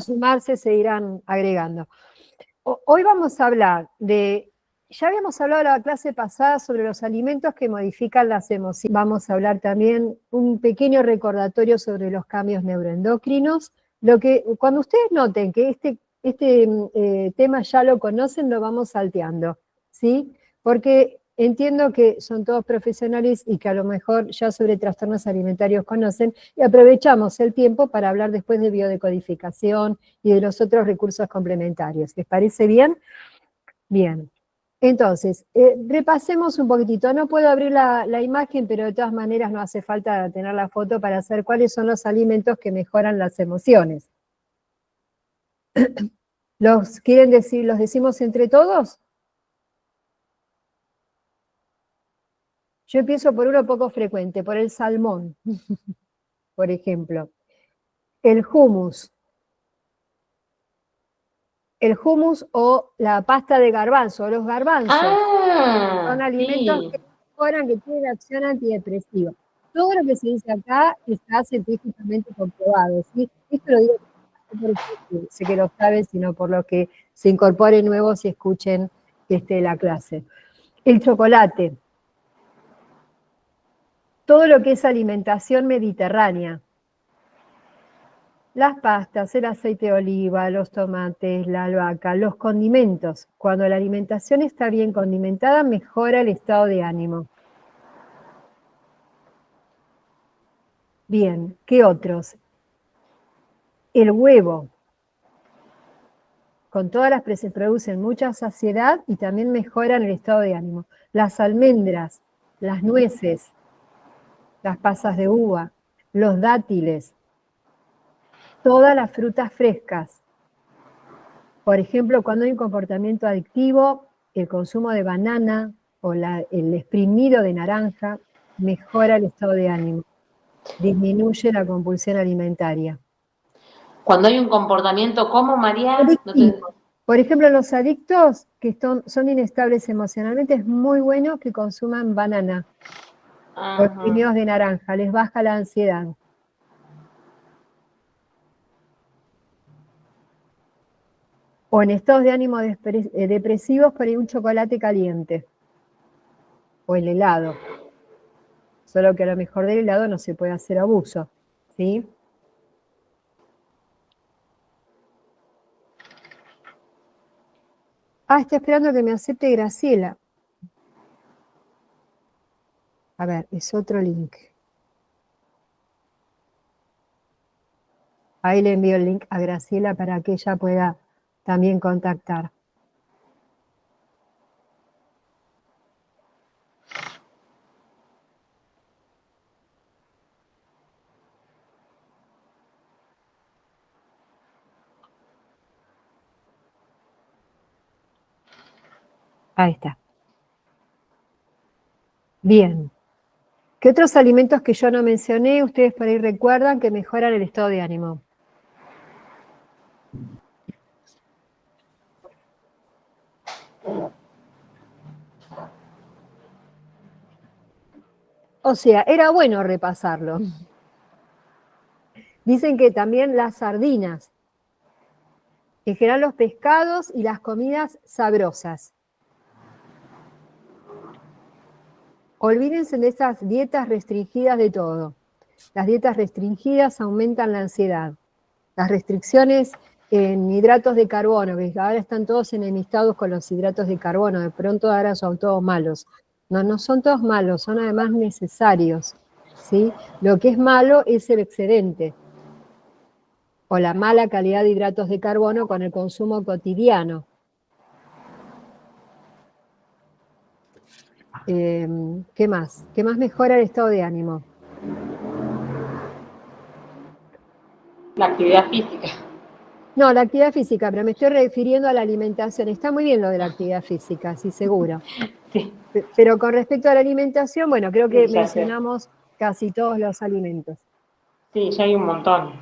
sumarse se irán agregando. Hoy vamos a hablar ya habíamos hablado en la clase pasada sobre los alimentos que modifican las emociones. Vamos a hablar también un pequeño recordatorio sobre los cambios neuroendocrinos. Cuando ustedes noten que este tema ya lo conocen, lo vamos salteando, ¿sí? Porque entiendo que son todos profesionales y que a lo mejor ya sobre trastornos alimentarios conocen, y aprovechamos el tiempo para hablar después de biodecodificación y de los otros recursos complementarios. ¿Les parece bien? Bien. Entonces, repasemos un poquitito. No puedo abrir la imagen, pero de todas maneras no hace falta tener la foto para saber cuáles son los alimentos que mejoran las emociones. ¿Los quieren decir, los decimos entre todos? Yo empiezo por uno poco frecuente, por el salmón, por ejemplo. El hummus. El hummus o la pasta de garbanzo, los garbanzos. Son alimentos Sí. que mejoran, que tienen acción antidepresiva. Todo lo que se dice acá está científicamente comprobado, ¿sí? Esto lo digo porque sé que lo saben, sino por lo que se incorporen nuevos y escuchen la clase. El chocolate. Todo lo que es alimentación mediterránea. Las pastas, el aceite de oliva, los tomates, la albahaca, los condimentos. Cuando la alimentación está bien condimentada, mejora el estado de ánimo. Bien, ¿qué otros? El huevo. Con todas las se producen mucha saciedad y también mejoran el estado de ánimo. Las almendras, las nueces, las pasas de uva, los dátiles, todas las frutas frescas. Por ejemplo, cuando hay un comportamiento adictivo, el consumo de banana o el exprimido de naranja mejora el estado de ánimo, disminuye la compulsión alimentaria. Cuando hay un comportamiento como María, Adictivo. Por ejemplo, los adictos que son inestables emocionalmente, es muy bueno que consuman banana o exprimidos de naranja, les baja la ansiedad. O en estados de ánimo depresivos, por ahí un chocolate caliente. O el helado. Solo que a lo mejor del helado no se puede hacer abuso, ¿sí? Estoy esperando que me acepte Graciela. A ver, es otro link. Ahí le envío el link a Graciela para que ella pueda también contactar. Ahí está. Bien. ¿Qué otros alimentos que yo no mencioné, ustedes por ahí recuerdan que mejoran el estado de ánimo? O sea, era bueno repasarlo. Dicen que también las sardinas, en general los pescados y las comidas sabrosas. Olvídense de esas dietas restringidas de todo. Las dietas restringidas aumentan la ansiedad. Las restricciones en hidratos de carbono, que ahora están todos enemistados con los hidratos de carbono, de pronto ahora son todos malos. No, no son todos malos, son además necesarios, ¿sí? Lo que es malo es el excedente o la mala calidad de hidratos de carbono con el consumo cotidiano. ¿Qué más? ¿Qué más mejora el estado de ánimo? la actividad física. No, la actividad física, pero me estoy refiriendo a la alimentación. Está muy bien lo de la actividad física, sí, seguro. Sí. Pero con respecto a la alimentación, bueno, creo que Sí, ya sé. mencionamos casi todos los alimentos. Sí, ya hay un montón.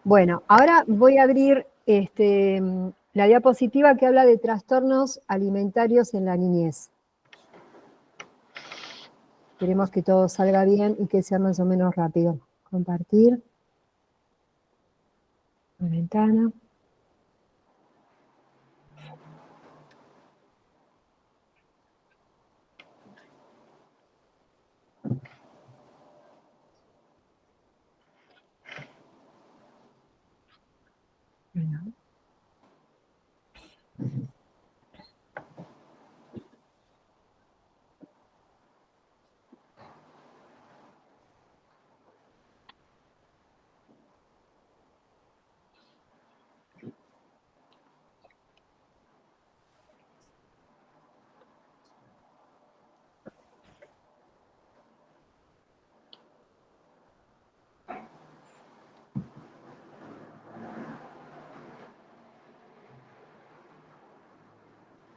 Bueno, ahora voy a abrir la diapositiva que habla de trastornos alimentarios en la niñez. Queremos que todo salga bien y que sea más o menos rápido. Compartir. La ventana.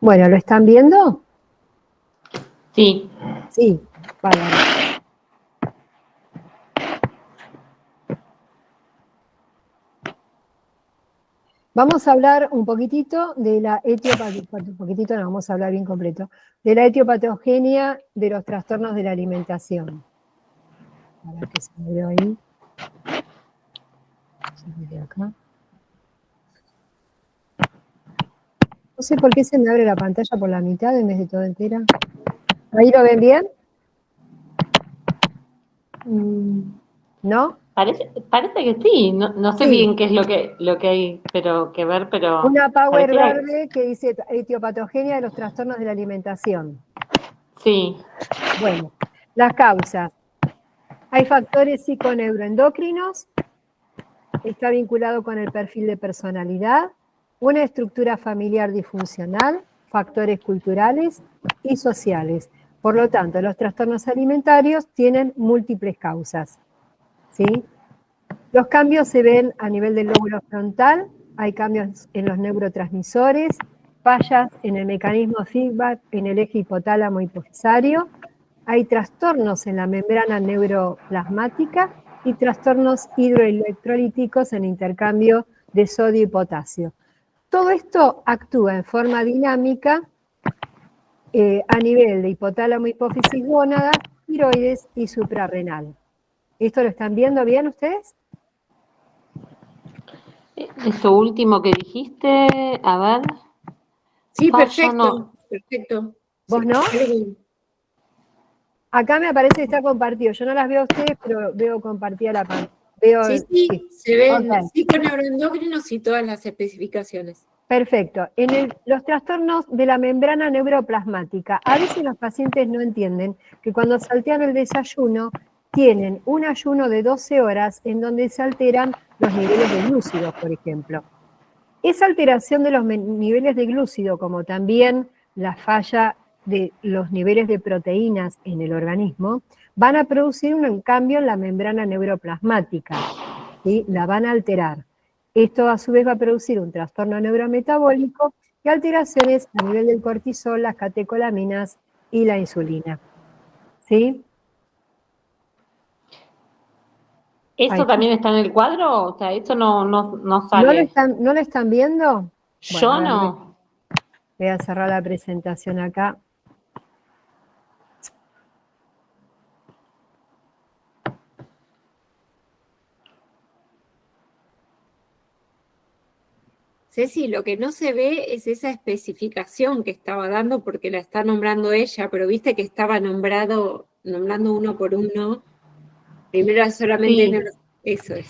Bueno, ¿lo están viendo? Sí. Sí, bárbaro. Vamos a hablar un poquitito de la etiopatogenia, un poquitito no, vamos a hablar bien completo, de la etiopatogenia de los trastornos de la alimentación. A ver qué se me dio ahí. Se me dio acá. No sé por qué se me abre la pantalla por la mitad en vez de toda entera. ¿Ahí lo ven bien? ¿No? Parece que sí, no sé Sí. bien qué es lo que hay que ver, pero Una power pareciera, verde que dice etiopatogenia de los trastornos de la alimentación. sí. Bueno, las causas. Hay factores psiconeuroendocrinos, está vinculado con el perfil de personalidad, una estructura familiar disfuncional, factores culturales y sociales. Por lo tanto, los trastornos alimentarios tienen múltiples causas, ¿sí? Los cambios se ven a nivel del lóbulo frontal, hay cambios en los neurotransmisores, fallas en el mecanismo feedback en el eje hipotálamo hipofisario, hay trastornos en la membrana neuroplasmática y trastornos hidroelectrolíticos en intercambio de sodio y potasio. Todo esto actúa en forma dinámica a nivel de hipotálamo, hipófisis, gónadas, tiroides y suprarrenal. ¿Esto lo están viendo bien ustedes? Eso último que dijiste, a ver, Sí, fallo perfecto, no. perfecto. ¿Vos no? Sí. Acá me aparece que está compartido. Yo no las veo a ustedes, pero veo compartida la pantalla. Veo, Sí, sí. se ven Ok, psiconeuroendocrinos y todas las especificaciones. perfecto. Los trastornos de la membrana neuroplasmática, a veces los pacientes no entienden que cuando saltean el desayuno tienen un ayuno de 12 horas en donde se alteran los niveles de glúcidos, por ejemplo. Esa alteración de los niveles de glúcido, como también la falla de los niveles de proteínas en el organismo, van a producir un cambio en la membrana neuroplasmática, ¿sí? La van a alterar. Esto a su vez va a producir un trastorno neurometabólico y alteraciones a nivel del cortisol, las catecolaminas y la insulina. ¿Sí? ¿Eso Ahí. también está en el cuadro? O sea, eso no sale. ¿No lo están viendo? Bueno, a Yo ver, no. voy a cerrar la presentación acá. Ceci, lo que no se ve es esa especificación que estaba dando porque la está nombrando ella, pero viste que estaba nombrando uno por uno. Primero solamente Sí. eso es.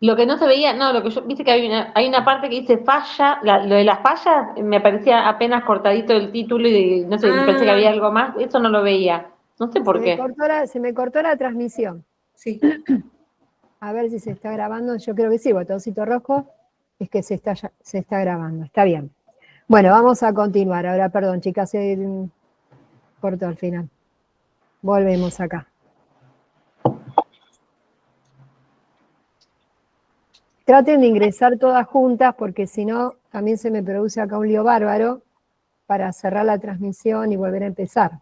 Lo que no se veía, no, lo que yo, viste que hay una parte que dice falla, lo de las fallas me parecía apenas cortadito el título y no sé, me parece que Ah, había algo más, eso no lo veía, no sé Se por me qué. cortó se me cortó la transmisión. sí. A ver si se está grabando. Yo creo que sí, botoncito rojo. Es que se está grabando. Está bien. Bueno, vamos a continuar. Ahora, perdón, chicas, se cortó al final. Volvemos acá. Traten de ingresar todas juntas porque si no, también se me produce acá un lío bárbaro para cerrar la transmisión y volver a empezar.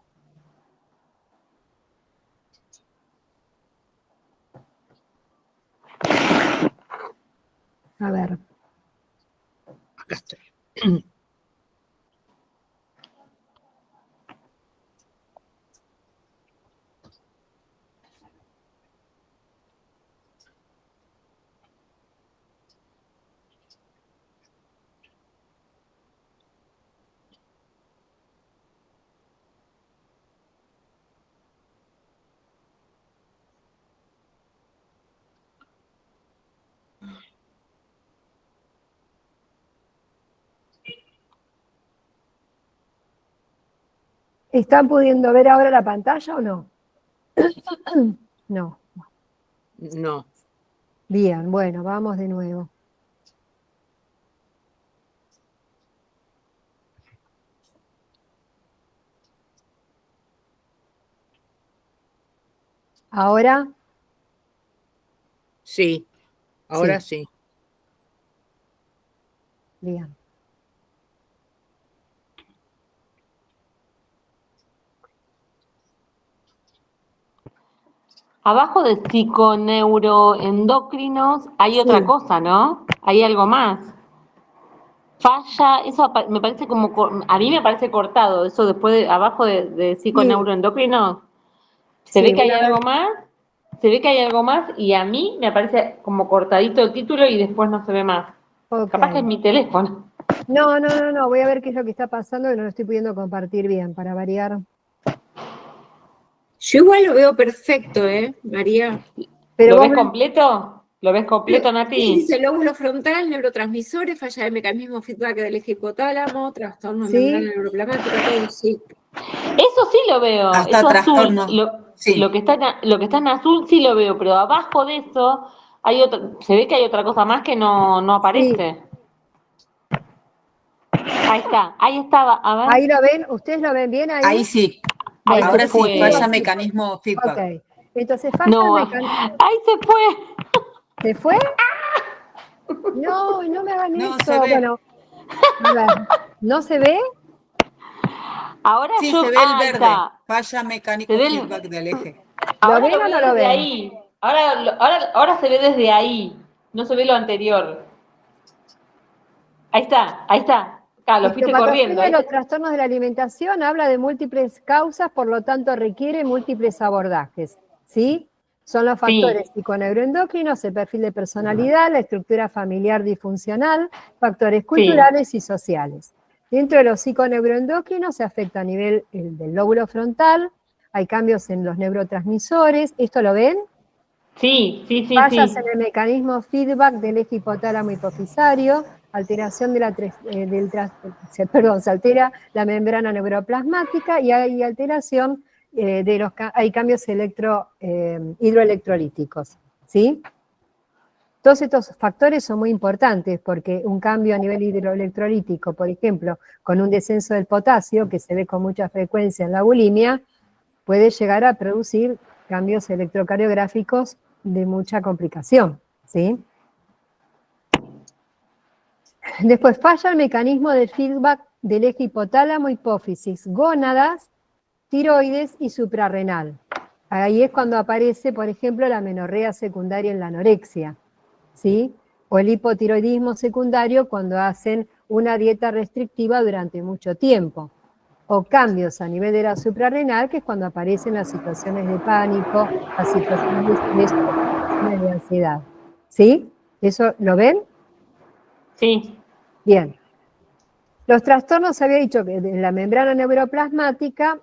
A ver. Acá estoy. ¿Están pudiendo ver ahora la pantalla o no? No. No. Bien, bueno, vamos de nuevo. Ahora, Sí, ahora sí, sí. bien. Abajo de psiconeuroendocrinos hay Sí, otra cosa, ¿no? Hay algo más. Falla, eso me parece como, a mí me parece cortado, eso después abajo de sí, psiconeuroendocrinos, se ve sí, que hay bueno, a algo ver, más, se ve que hay algo más y a mí me parece como cortadito el título y después no se ve más. ok. Capaz que es mi teléfono. No, no, no, no, voy a ver qué es lo que está pasando, que no lo estoy pudiendo compartir bien, para variar. Yo igual lo veo perfecto, María. Pero ¿Lo vos ves ves, completo? ¿Lo ves completo, Sí, Nati? dice lóbulo frontal, neurotransmisores, falla del mecanismo feedback del eje hipotálamo, trastorno de membrana ¿sí? neuroplasmática, todo, sí. Eso sí lo veo, Hasta eso azul, trastorno. lo Sí, que está lo que está en azul sí lo veo, pero abajo de eso hay otra, se ve que hay otra cosa más que no Sí, aparece. Ahí estaba, a ver, ahí lo ven, ¿ustedes lo ven bien ahí? ahí sí. ahí Bueno, se Ahora eso sí, quiere falla fue. decir, mecanismo ok, feedback. entonces falla el No, mecanismo, ahí se fue. ¿se fue? No, no me hagan No, se eso, ve. bueno, a ver, ¿no se ve? Ahora Sí, se ve el ahí verde. está. Falla Se mecánico ve feedback del eje. ¿Lo ahora ven lo o no veo lo desde ven? ahí. Ahora se ve desde ahí. No se ve lo anterior. Ahí está, ahí está. Claro, lo fuiste corriendo, Fisiopatogenia de los ¿viste? trastornos de la alimentación habla de múltiples causas, por lo tanto requiere múltiples abordajes, ¿sí? Son los Sí, factores psiconeuroendocrinos, el perfil de personalidad, la estructura familiar disfuncional, factores sí. culturales y sociales. Dentro de los psiconeuroendocrinos se afecta a nivel del lóbulo frontal, hay cambios en los neurotransmisores, ¿esto lo ven? Sí, sí, sí, Fallas sí. en el mecanismo feedback del eje hipotálamo hipofisario, alteración de se altera la membrana neuroplasmática y hay alteración hay cambios hidroelectrolíticos, ¿sí? Todos estos factores son muy importantes porque un cambio a nivel hidroelectrolítico, por ejemplo, con un descenso del potasio, que se ve con mucha frecuencia en la bulimia, puede llegar a producir cambios electrocardiográficos de mucha complicación, ¿sí? Después falla el mecanismo del feedback del eje hipotálamo, hipófisis, gónadas, tiroides y suprarrenal. Ahí es cuando aparece, por ejemplo, la menorrea secundaria en la anorexia, ¿sí? O el hipotiroidismo secundario cuando hacen una dieta restrictiva durante mucho tiempo. O cambios a nivel de la suprarrenal, que es cuando aparecen las situaciones de pánico, las situaciones de estrés, las situaciones de ansiedad. ¿Sí? ¿Eso lo ven? Sí. Bien. Los trastornos, había dicho que en la membrana neuroplasmática,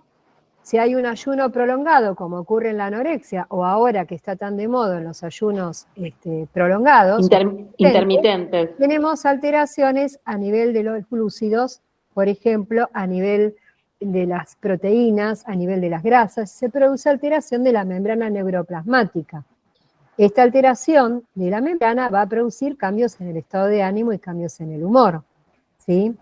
si hay un ayuno prolongado, como ocurre en la anorexia, o ahora que está tan de moda en los ayunos prolongados, Intermitentes. tenemos alteraciones a nivel de los glúcidos, por ejemplo, a nivel de las proteínas, a nivel de las grasas, se produce alteración de la membrana neuroplasmática. Esta alteración de la membrana va a producir cambios en el estado de ánimo y cambios en el humor, ¿sí?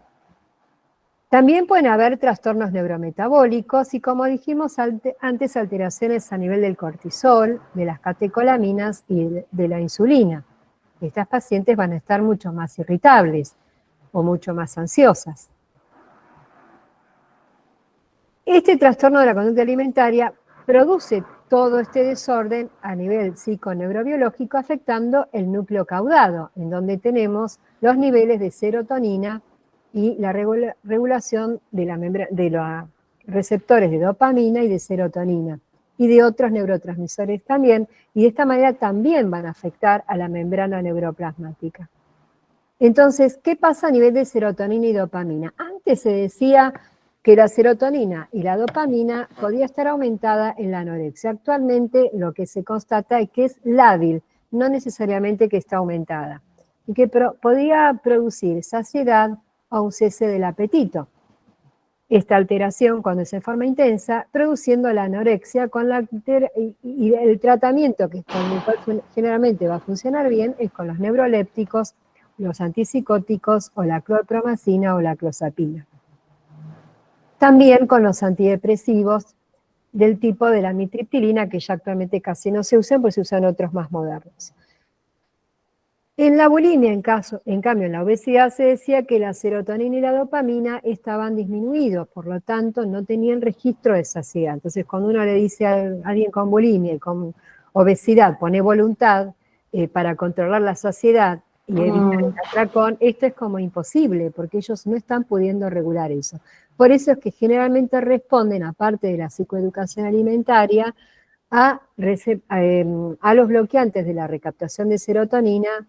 También pueden haber trastornos neurometabólicos y, como dijimos antes, alteraciones a nivel del cortisol, de las catecolaminas y de la insulina. Estas pacientes van a estar mucho más irritables o mucho más ansiosas. Este trastorno de la conducta alimentaria produce todo este desorden a nivel psiconeurobiológico, afectando el núcleo caudado, en donde tenemos los niveles de serotonina y la regulación de los receptores de dopamina y de serotonina, y de otros neurotransmisores también, y de esta manera también van a afectar a la membrana neuroplasmática. Entonces, ¿qué pasa a nivel de serotonina y dopamina? Antes se decía que la serotonina y la dopamina podía estar aumentada en la anorexia. Actualmente lo que se constata es que es lábil, no necesariamente que está aumentada, y que podía producir saciedad o un cese del apetito. Esta alteración, cuando es en forma intensa, produciendo la anorexia y el tratamiento con el cual generalmente va a funcionar bien es con los neurolépticos, los antipsicóticos o la clorpromacina o la clozapina. También con los antidepresivos del tipo de la amitriptilina, que ya actualmente casi no se usan, pues se usan otros más modernos. En la bulimia, en cambio, en la obesidad se decía que la serotonina y la dopamina estaban disminuidos, por lo tanto no tenían registro de saciedad. Entonces, cuando uno le dice a alguien con bulimia obesidad pone voluntad para controlar la saciedad y evitar el atracón, esto es como imposible, porque ellos no están pudiendo regular eso. Por eso es que generalmente responden, aparte de la psicoeducación alimentaria, a los bloqueantes de la recaptación de serotonina,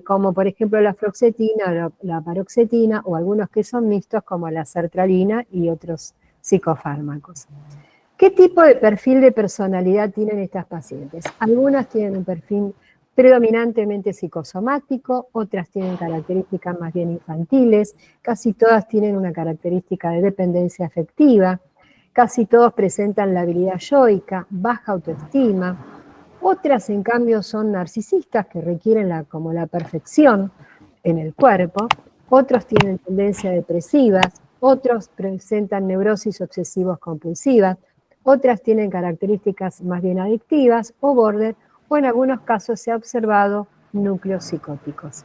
como por ejemplo la fluoxetina, la paroxetina, o algunos que son mixtos como la sertralina y otros psicofármacos. ¿Qué tipo de perfil de personalidad tienen estas pacientes? Algunas tienen un perfil predominantemente psicosomático, otras tienen características más bien infantiles, casi todas tienen una característica de dependencia afectiva, casi todos presentan la habilidad yoica, baja autoestima, otras en cambio son narcisistas que requieren como la perfección en el cuerpo, otros tienen tendencias depresivas, otros presentan neurosis obsesivos compulsivas, otras tienen características más bien adictivas o border, o en algunos casos se ha observado núcleos psicóticos.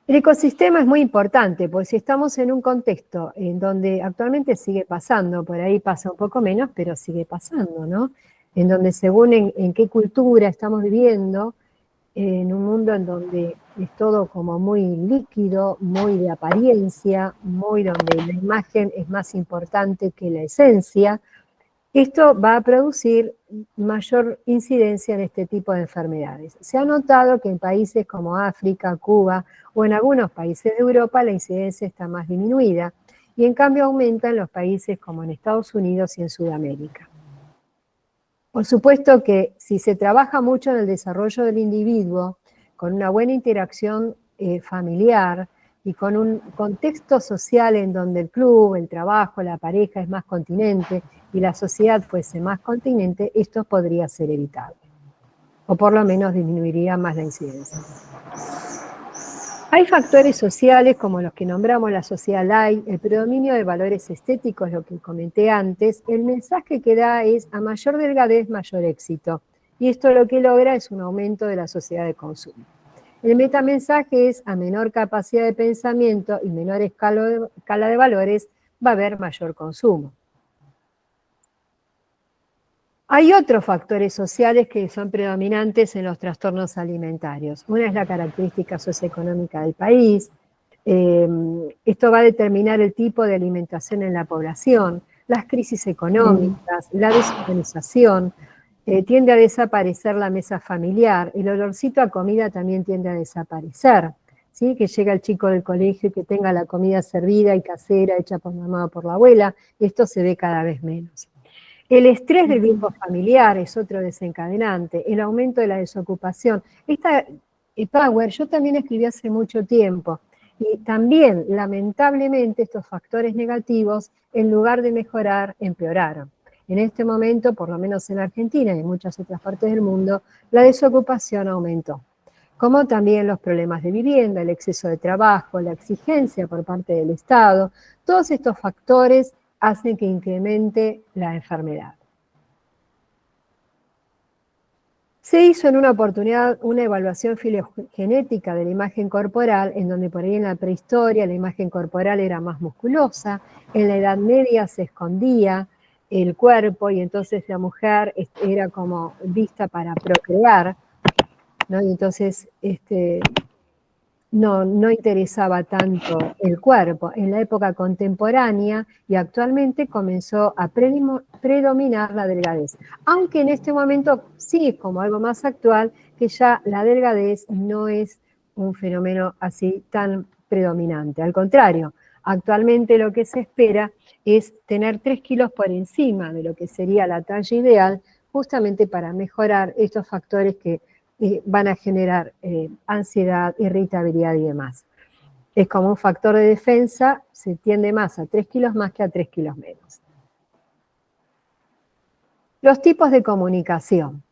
El ecosistema es muy importante, porque si estamos en un contexto en donde actualmente sigue pasando, por ahí pasa un poco menos, pero sigue pasando, ¿no? En donde según en qué cultura estamos viviendo, en un mundo en donde es todo como muy líquido, muy de apariencia, muy donde la imagen es más importante que la esencia, esto va a producir mayor incidencia en este tipo de enfermedades. Se ha notado que en países como África, Cuba o en algunos países de Europa la incidencia está más disminuida y en cambio aumenta en los países como en Estados Unidos y en Sudamérica. Por supuesto que si se trabaja mucho en el desarrollo del individuo, con una buena interacción familiar y con un contexto social en donde el club, el trabajo, la pareja es más continente y la sociedad fuese más continente, esto podría ser evitable. O por lo menos disminuiría más la incidencia. Hay factores sociales como los que nombramos la sociedad light, el predominio de valores estéticos, lo que comenté antes. El mensaje que da es a mayor delgadez, mayor éxito. Y esto lo que logra es un aumento de la sociedad de consumo. El metamensaje es a menor capacidad de pensamiento y menor escala de valores, va a haber mayor consumo. Hay otros factores sociales que son predominantes en los trastornos alimentarios. Una es la característica socioeconómica del país. Esto va a determinar el tipo de alimentación en la población, las crisis económicas, la desorganización. Tiende a desaparecer la mesa familiar. El olorcito a comida también tiende a desaparecer. ¿Sí? Que llega el chico del colegio y que tenga la comida servida y casera, hecha por mamá o por la abuela. Esto se ve cada vez menos. El estrés del grupo familiar es otro desencadenante, el aumento de la desocupación. Esta Power yo también escribí hace mucho tiempo y también lamentablemente estos factores negativos en lugar de mejorar empeoraron. En este momento, por lo menos en Argentina y en muchas otras partes del mundo, la desocupación aumentó, como también los problemas de vivienda, el exceso de trabajo, la exigencia por parte del Estado. Todos estos factores hacen que incremente la enfermedad. Se hizo en una oportunidad una evaluación filogenética de la imagen corporal, en donde por ahí en la prehistoria la imagen corporal era más musculosa, en la Edad Media se escondía el cuerpo y entonces la mujer era como vista para procrear, ¿no? Y entonces no interesaba tanto el cuerpo. En la época contemporánea y actualmente comenzó a predominar la delgadez. Aunque en este momento sí es como algo más actual, que ya la delgadez no es un fenómeno así tan predominante. Al contrario, actualmente lo que se espera es tener 3 kilos por encima de lo que sería la talla ideal, justamente para mejorar estos factores que van a generar ansiedad, irritabilidad y demás. Es como un factor de defensa, se tiende más a 3 kilos más que a 3 kilos menos. Los tipos de comunicación.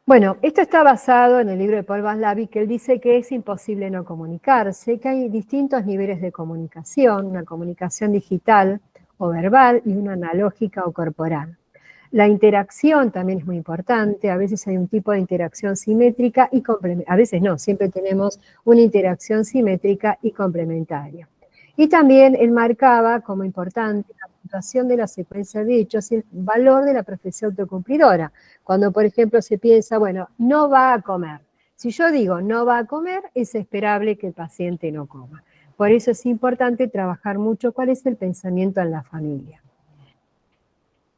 Bueno, esto está basado en el libro de Paul Vaslavic, que él dice que es imposible no comunicarse, que hay distintos niveles de comunicación, una comunicación digital o verbal y una analógica o corporal. La interacción también es muy importante, a veces hay un tipo de interacción simétrica y complementaria, a veces no, siempre tenemos una interacción simétrica y complementaria. Y también él marcaba como importante la situación de la secuencia de hechos y el valor de la profecía autocumplidora. Cuando, por ejemplo, se piensa, bueno, no va a comer. Si yo digo no va a comer, es esperable que el paciente no coma. Por eso es importante trabajar mucho cuál es el pensamiento en la familia.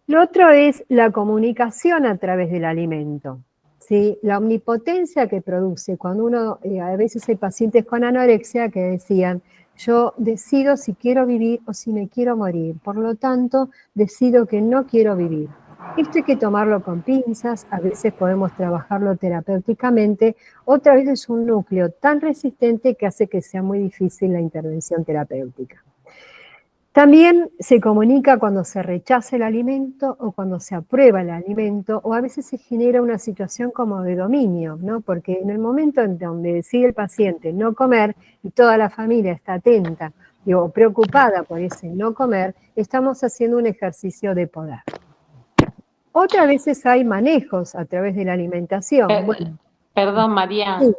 Lo otro es la comunicación a través del alimento. ¿Sí? La omnipotencia que produce cuando uno, a veces hay pacientes con anorexia que decían, yo decido si quiero vivir o si me quiero morir, por lo tanto decido que no quiero vivir. Esto hay que tomarlo con pinzas, a veces podemos trabajarlo terapéuticamente, otras veces es un núcleo tan resistente que hace que sea muy difícil la intervención terapéutica. También se comunica cuando se rechaza el alimento o cuando se aprueba el alimento, o a veces se genera una situación como de dominio, ¿no? Porque en el momento en donde decide el paciente no comer y toda la familia está atenta o preocupada por ese no comer, estamos haciendo un ejercicio de poder. Otras veces hay manejos a través de la alimentación. Bueno, Perdón, María. sí,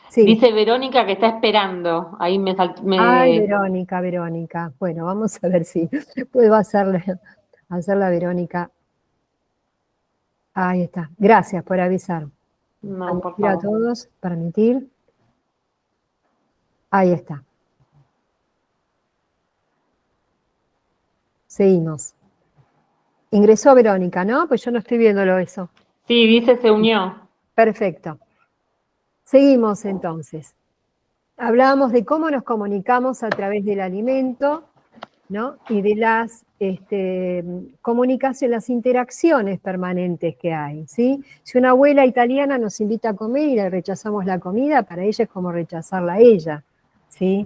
sí. Dice Verónica que está esperando. Ahí me Ay, Verónica. Bueno, vamos a ver si puedo hacerla Verónica. Ahí está. Gracias por avisar. No, por Permitir a favor. todos, permitir. Ahí está. Seguimos. Ingresó Verónica, ¿no? Pues yo no estoy viéndolo eso. Sí, dice se unió. Perfecto. Seguimos entonces. Hablábamos de cómo nos comunicamos a través del alimento, ¿no? Y de las comunicaciones, las interacciones permanentes que hay, ¿sí? Si una abuela italiana nos invita a comer y le rechazamos la comida, para ella es como rechazarla a ella, ¿sí?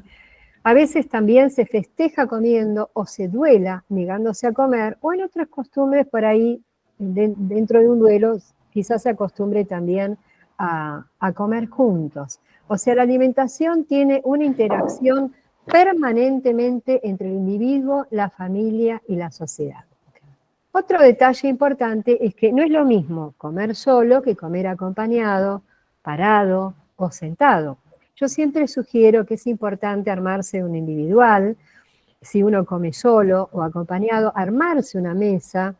A veces también se festeja comiendo o se duela negándose a comer, o en otras costumbres por ahí, dentro de un duelo, quizás se acostumbre también a comer juntos. O sea, la alimentación tiene una interacción permanentemente entre el individuo, la familia y la sociedad. Otro detalle importante es que no es lo mismo comer solo que comer acompañado, parado o sentado. Yo siempre sugiero que es importante armarse un individual, si uno come solo o acompañado, armarse una mesa.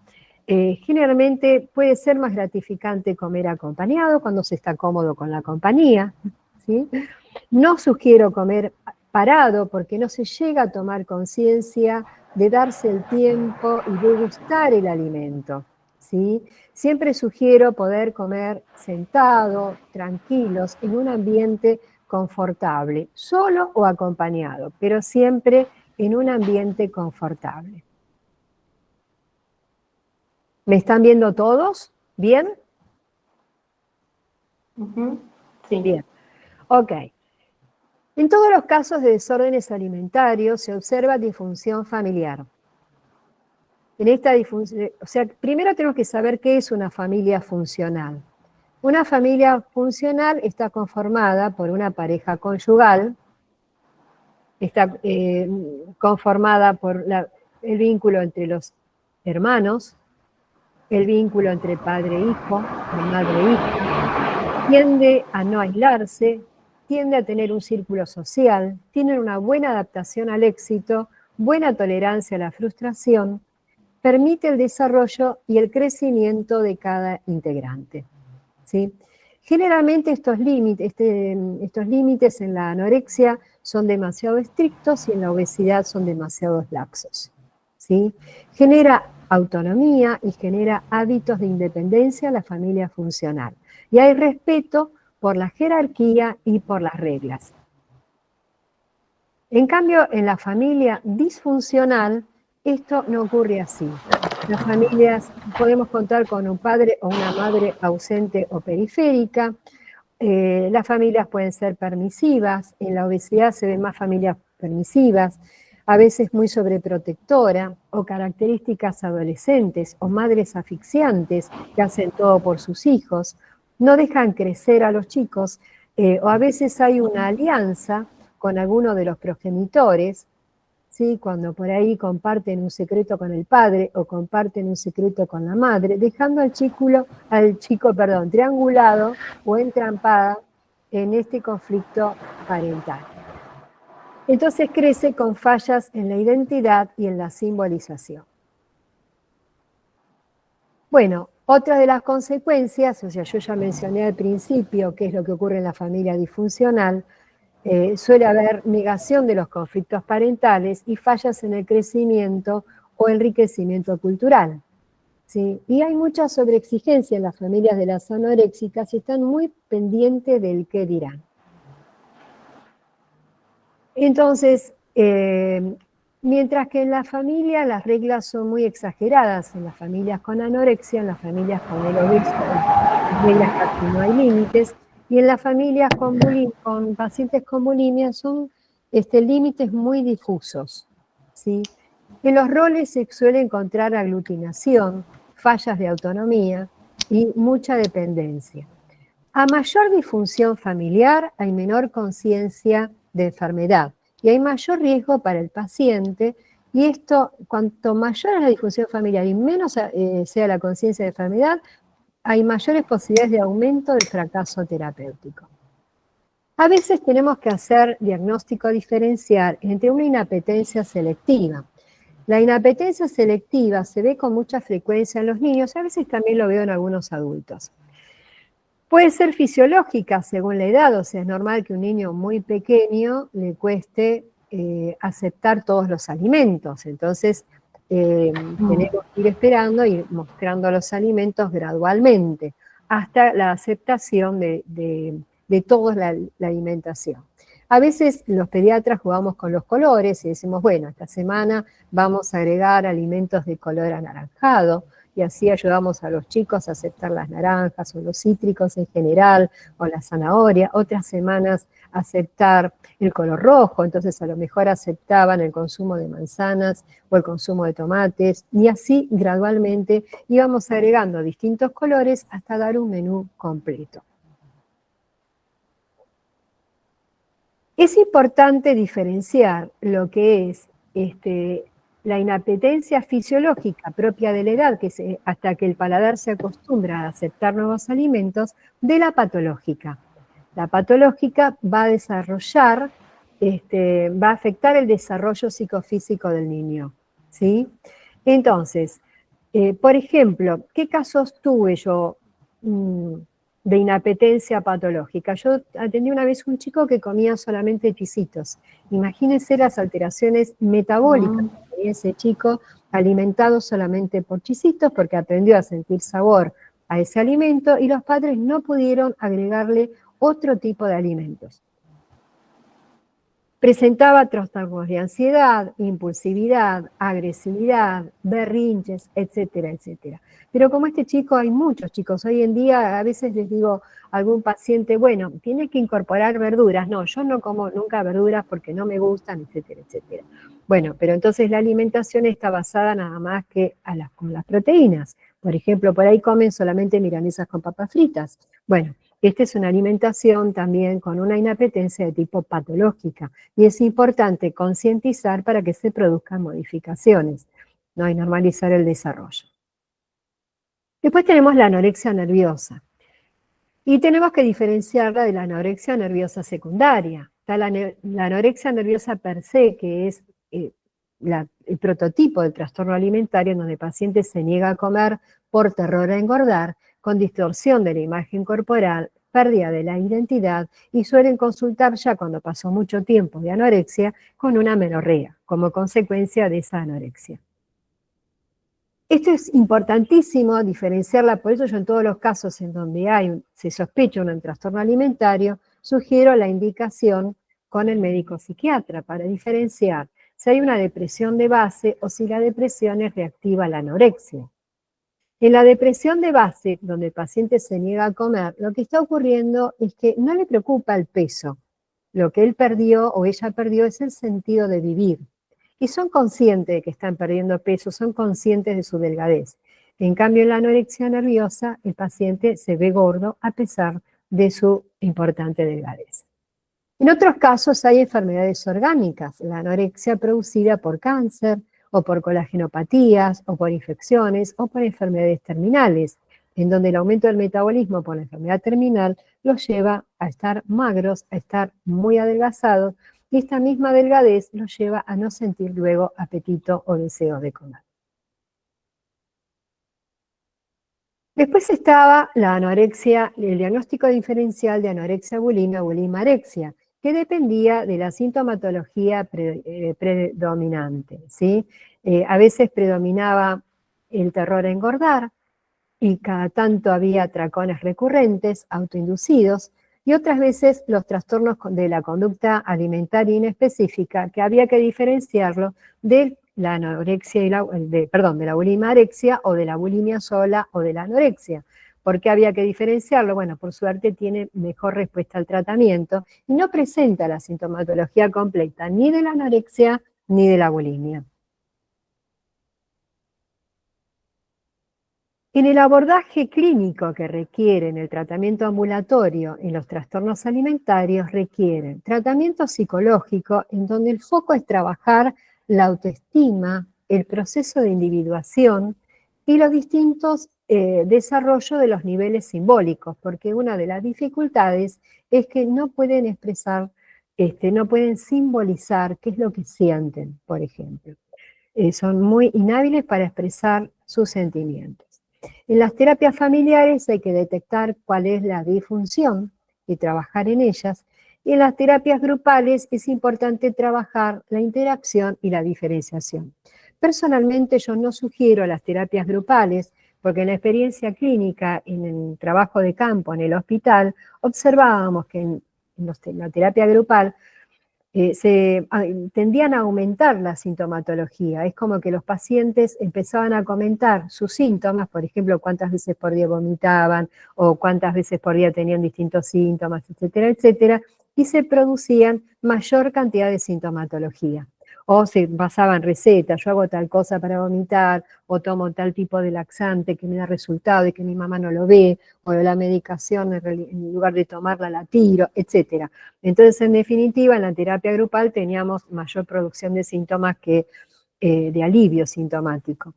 Generalmente puede ser más gratificante comer acompañado cuando se está cómodo con la compañía, ¿sí? No sugiero comer parado porque no se llega a tomar conciencia de darse el tiempo y degustar el alimento, ¿sí? Siempre sugiero poder comer sentado, tranquilos, en un ambiente confortable, solo o acompañado, pero siempre en un ambiente confortable. ¿Me están viendo todos? ¿Bien? Sí. Bien. Ok. En todos los casos de desórdenes alimentarios se observa disfunción familiar. En esta disfunción, o sea, primero tenemos que saber qué es una familia funcional. Una familia funcional está conformada por una pareja conyugal, está conformada por el vínculo entre los hermanos, el vínculo entre padre e hijo, madre e hija, tiende a no aislarse, tiende a tener un círculo social, tienen una buena adaptación al éxito, buena tolerancia a la frustración, permite el desarrollo y el crecimiento de cada integrante, ¿sí? Generalmente estos límites en la anorexia son demasiado estrictos y en la obesidad son demasiado laxos, ¿sí? Genera autonomía y genera hábitos de independencia a la familia funcional. Y hay respeto por la jerarquía y por las reglas. En cambio, en la familia disfuncional, esto no ocurre así. Las familias, podemos contar con un padre o una madre ausente o periférica. Las familias pueden ser permisivas. En la obesidad se ven más familias permisivas, a veces muy sobreprotectora, o características adolescentes, o madres asfixiantes que hacen todo por sus hijos. No dejan crecer a los chicos, o a veces hay una alianza con alguno de los progenitores, ¿sí? Cuando por ahí comparten un secreto con el padre o comparten un secreto con la madre, dejando al chico triangulado o entrampada en este conflicto parental. Entonces crece con fallas en la identidad y en la simbolización. Bueno, otra de las consecuencias, o sea, yo ya mencioné al principio qué es lo que ocurre en la familia disfuncional, suele haber negación de los conflictos parentales y fallas en el crecimiento o enriquecimiento cultural. ¿Sí? Y hay mucha sobreexigencia en las familias de las anoréxicas y están muy pendientes del qué dirán. Entonces, mientras que en la familia las reglas son muy exageradas, en las familias con anorexia, en las familias con el obeso, las reglas casi no hay límites, y en las familias con pacientes con bulimia son límites muy difusos, ¿sí? En los roles se suele encontrar aglutinación, fallas de autonomía y mucha dependencia. A mayor disfunción familiar hay menor conciencia de enfermedad y hay mayor riesgo para el paciente, y esto, cuanto mayor es la disfunción familiar y menos sea la conciencia de enfermedad, hay mayores posibilidades de aumento del fracaso terapéutico. A veces tenemos que hacer diagnóstico diferencial entre una inapetencia selectiva. La inapetencia selectiva se ve con mucha frecuencia en los niños, a veces también lo veo en algunos adultos. Puede ser fisiológica según la edad, o sea, es normal que un niño muy pequeño le cueste aceptar todos los alimentos, entonces tenemos que ir esperando y mostrando los alimentos gradualmente, hasta la aceptación de toda la alimentación. A veces los pediatras jugamos con los colores y decimos, bueno, esta semana vamos a agregar alimentos de color anaranjado, y así ayudamos a los chicos a aceptar las naranjas o los cítricos en general, o la zanahoria. Otras semanas aceptar el color rojo, entonces a lo mejor aceptaban el consumo de manzanas o el consumo de tomates, y así gradualmente íbamos agregando distintos colores hasta dar un menú completo. Es importante diferenciar lo que es la inapetencia fisiológica propia de la edad, que es hasta que el paladar se acostumbra a aceptar nuevos alimentos, de la patológica. La patológica va a desarrollar, va a afectar el desarrollo psicofísico del niño, ¿sí? Entonces, por ejemplo, ¿qué casos tuve yo de inapetencia patológica? Yo atendí una vez un chico que comía solamente chisitos. Imagínense las alteraciones metabólicas que tenía ese chico alimentado solamente por chisitos, porque aprendió a sentir sabor a ese alimento y los padres no pudieron agregarle otro tipo de alimentos. Presentaba trastornos de ansiedad, impulsividad, agresividad, berrinches, etcétera, etcétera. Pero como este chico, hay muchos chicos. Hoy en día a veces les digo a algún paciente, bueno, tienes que incorporar verduras. No, yo no como nunca verduras porque no me gustan, etcétera, etcétera. Bueno, pero entonces la alimentación está basada nada más que con las proteínas. Por ejemplo, por ahí comen solamente milanesas con papas fritas. Bueno, esta es una alimentación también con una inapetencia de tipo patológica, y es importante concientizar para que se produzcan modificaciones, ¿no? Y normalizar el desarrollo. Después tenemos la anorexia nerviosa, y tenemos que diferenciarla de la anorexia nerviosa secundaria. Está la anorexia nerviosa per se, que es el prototipo del trastorno alimentario, en donde el paciente se niega a comer por terror a engordar, con distorsión de la imagen corporal, pérdida de la identidad, y suelen consultar ya cuando pasó mucho tiempo de anorexia con una amenorrea, como consecuencia de esa anorexia. Esto es importantísimo diferenciarla, por eso yo en todos los casos en donde se sospecha un trastorno alimentario, sugiero la indicación con el médico psiquiatra para diferenciar si hay una depresión de base o si la depresión es reactiva a la anorexia. En la depresión de base, donde el paciente se niega a comer, lo que está ocurriendo es que no le preocupa el peso. Lo que él perdió o ella perdió es el sentido de vivir. Y son conscientes de que están perdiendo peso, son conscientes de su delgadez. En cambio, en la anorexia nerviosa, el paciente se ve gordo a pesar de su importante delgadez. En otros casos hay enfermedades orgánicas, la anorexia producida por cáncer, o por colagenopatías, o por infecciones, o por enfermedades terminales, en donde el aumento del metabolismo por la enfermedad terminal los lleva a estar magros, a estar muy adelgazados, y esta misma delgadez los lleva a no sentir luego apetito o deseo de comer. Después estaba la anorexia, el diagnóstico diferencial de anorexia bulimia, bulimarexia, que dependía de la sintomatología predominante, ¿sí? A veces predominaba el terror a engordar y cada tanto había atracones recurrentes, autoinducidos, y otras veces los trastornos de la conducta alimentaria inespecífica, que había que diferenciarlo de la anorexia y de la bulimarexia o de la bulimia sola o de la anorexia. ¿Por qué había que diferenciarlo? Bueno, por suerte tiene mejor respuesta al tratamiento y no presenta la sintomatología completa ni de la anorexia ni de la bulimia. En el abordaje clínico que requieren el tratamiento ambulatorio en los trastornos alimentarios requieren tratamiento psicológico en donde el foco es trabajar la autoestima, el proceso de individuación y los distintos desarrollos de los niveles simbólicos, porque una de las dificultades es que no pueden expresar, no pueden simbolizar qué es lo que sienten, por ejemplo. Son muy inhábiles para expresar sus sentimientos. En las terapias familiares hay que detectar cuál es la disfunción y trabajar en ellas. Y en las terapias grupales es importante trabajar la interacción y la diferenciación. Personalmente yo no sugiero las terapias grupales porque en la experiencia clínica, en el trabajo de campo, en el hospital, observábamos que en la terapia grupal tendían a aumentar la sintomatología. Es como que los pacientes empezaban a comentar sus síntomas, por ejemplo, cuántas veces por día vomitaban o cuántas veces por día tenían distintos síntomas, etcétera, etcétera, y se producían mayor cantidad de sintomatología. O se basaban recetas, yo hago tal cosa para vomitar, o tomo tal tipo de laxante que me da resultado y que mi mamá no lo ve, o la medicación en lugar de tomarla la tiro, etcétera. Entonces, en definitiva, en la terapia grupal teníamos mayor producción de síntomas que de alivio sintomático.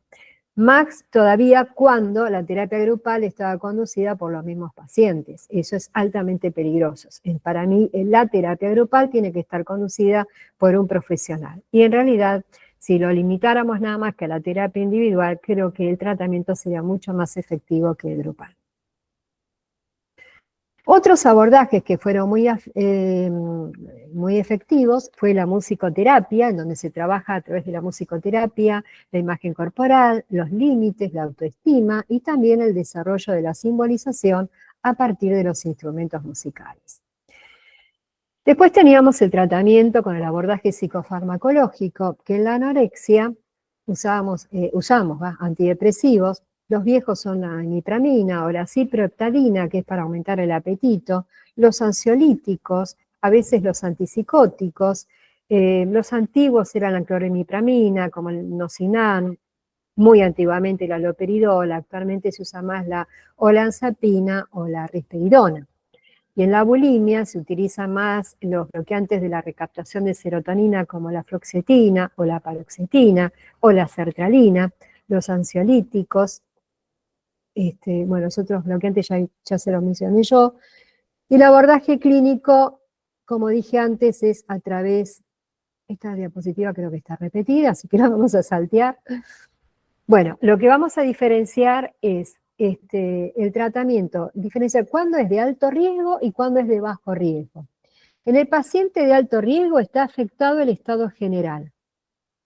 Más todavía cuando la terapia grupal estaba conducida por los mismos pacientes. Eso es altamente peligroso. Para mí, la terapia grupal tiene que estar conducida por un profesional. Y en realidad, si lo limitáramos nada más que a la terapia individual, creo que el tratamiento sería mucho más efectivo que el grupal. Otros abordajes que fueron muy efectivos fue la musicoterapia, en donde se trabaja a través de la musicoterapia, la imagen corporal, los límites, la autoestima y también el desarrollo de la simbolización a partir de los instrumentos musicales. Después teníamos el tratamiento con el abordaje psicofarmacológico, que en la anorexia usamos antidepresivos. Los viejos son la imipramina o la ciproheptadina, que es para aumentar el apetito, los ansiolíticos, a veces los antipsicóticos, los antiguos eran la clorimipramina, como el Nocinan, muy antiguamente la aloperidola, actualmente se usa más la olanzapina o la risperidona. Y en la bulimia se utilizan más los bloqueantes de la recaptación de serotonina como la fluoxetina o la paroxetina o la sertralina, los ansiolíticos, los otros bloqueantes ya se los mencioné yo. Y el abordaje clínico, como dije antes, es a través, esta diapositiva creo que está repetida, así que la vamos a saltear. Bueno, lo que vamos a diferenciar es el tratamiento, diferenciar cuándo es de alto riesgo y cuándo es de bajo riesgo. En el paciente de alto riesgo está afectado el estado general.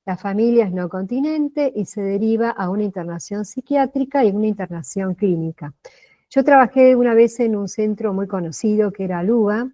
La familia es no continente y se deriva a una internación psiquiátrica y una internación clínica. Yo trabajé una vez en un centro muy conocido que era Luba,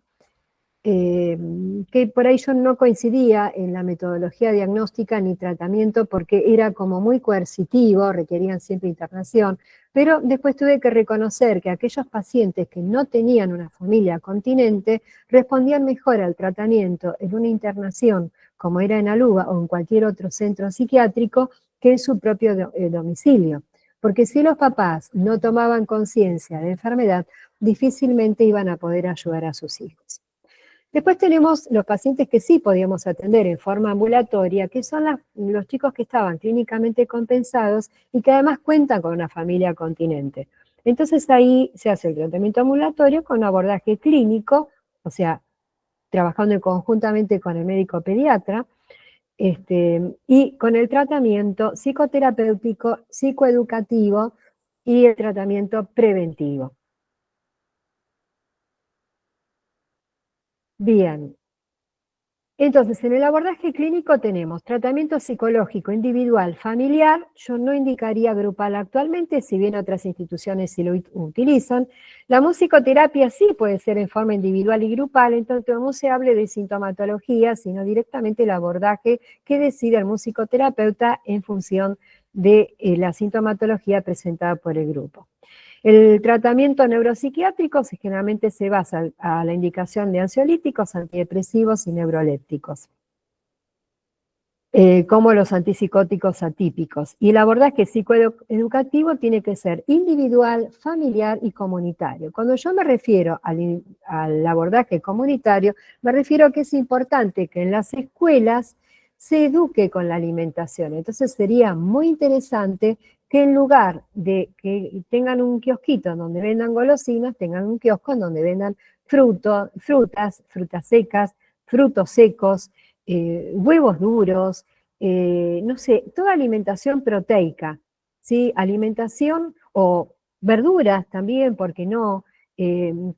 que por ahí yo no coincidía en la metodología diagnóstica ni tratamiento porque era como muy coercitivo, requerían siempre internación, pero después tuve que reconocer que aquellos pacientes que no tenían una familia continente respondían mejor al tratamiento en una internación como era en Aluba o en cualquier otro centro psiquiátrico que en su propio domicilio. Porque si los papás no tomaban conciencia de enfermedad, difícilmente iban a poder ayudar a sus hijos. Después tenemos los pacientes que sí podíamos atender en forma ambulatoria, que son los chicos que estaban clínicamente compensados y que además cuentan con una familia continente. Entonces ahí se hace el tratamiento ambulatorio con abordaje clínico, o sea, trabajando conjuntamente con el médico pediatra, y con el tratamiento psicoterapéutico, psicoeducativo y el tratamiento preventivo. Bien. Entonces, en el abordaje clínico tenemos tratamiento psicológico individual, familiar. Yo no indicaría grupal actualmente, si bien otras instituciones sí lo utilizan. La musicoterapia sí puede ser en forma individual y grupal, entonces no se hable de sintomatología, sino directamente el abordaje que decide el musicoterapeuta en función de la sintomatología presentada por el grupo. El tratamiento neuropsiquiátrico generalmente se basa a la indicación de ansiolíticos, antidepresivos y neurolépticos, como los antipsicóticos atípicos. Y el abordaje psicoeducativo tiene que ser individual, familiar y comunitario. Cuando yo me refiero al abordaje comunitario, me refiero a que es importante que en las escuelas se eduque con la alimentación. Entonces sería muy interesante que en lugar de que tengan un kiosquito donde vendan golosinas, tengan un kiosco en donde vendan frutas secas, frutos secos, huevos duros, no sé, toda alimentación proteica, ¿sí? Alimentación o verduras también, ¿por qué no?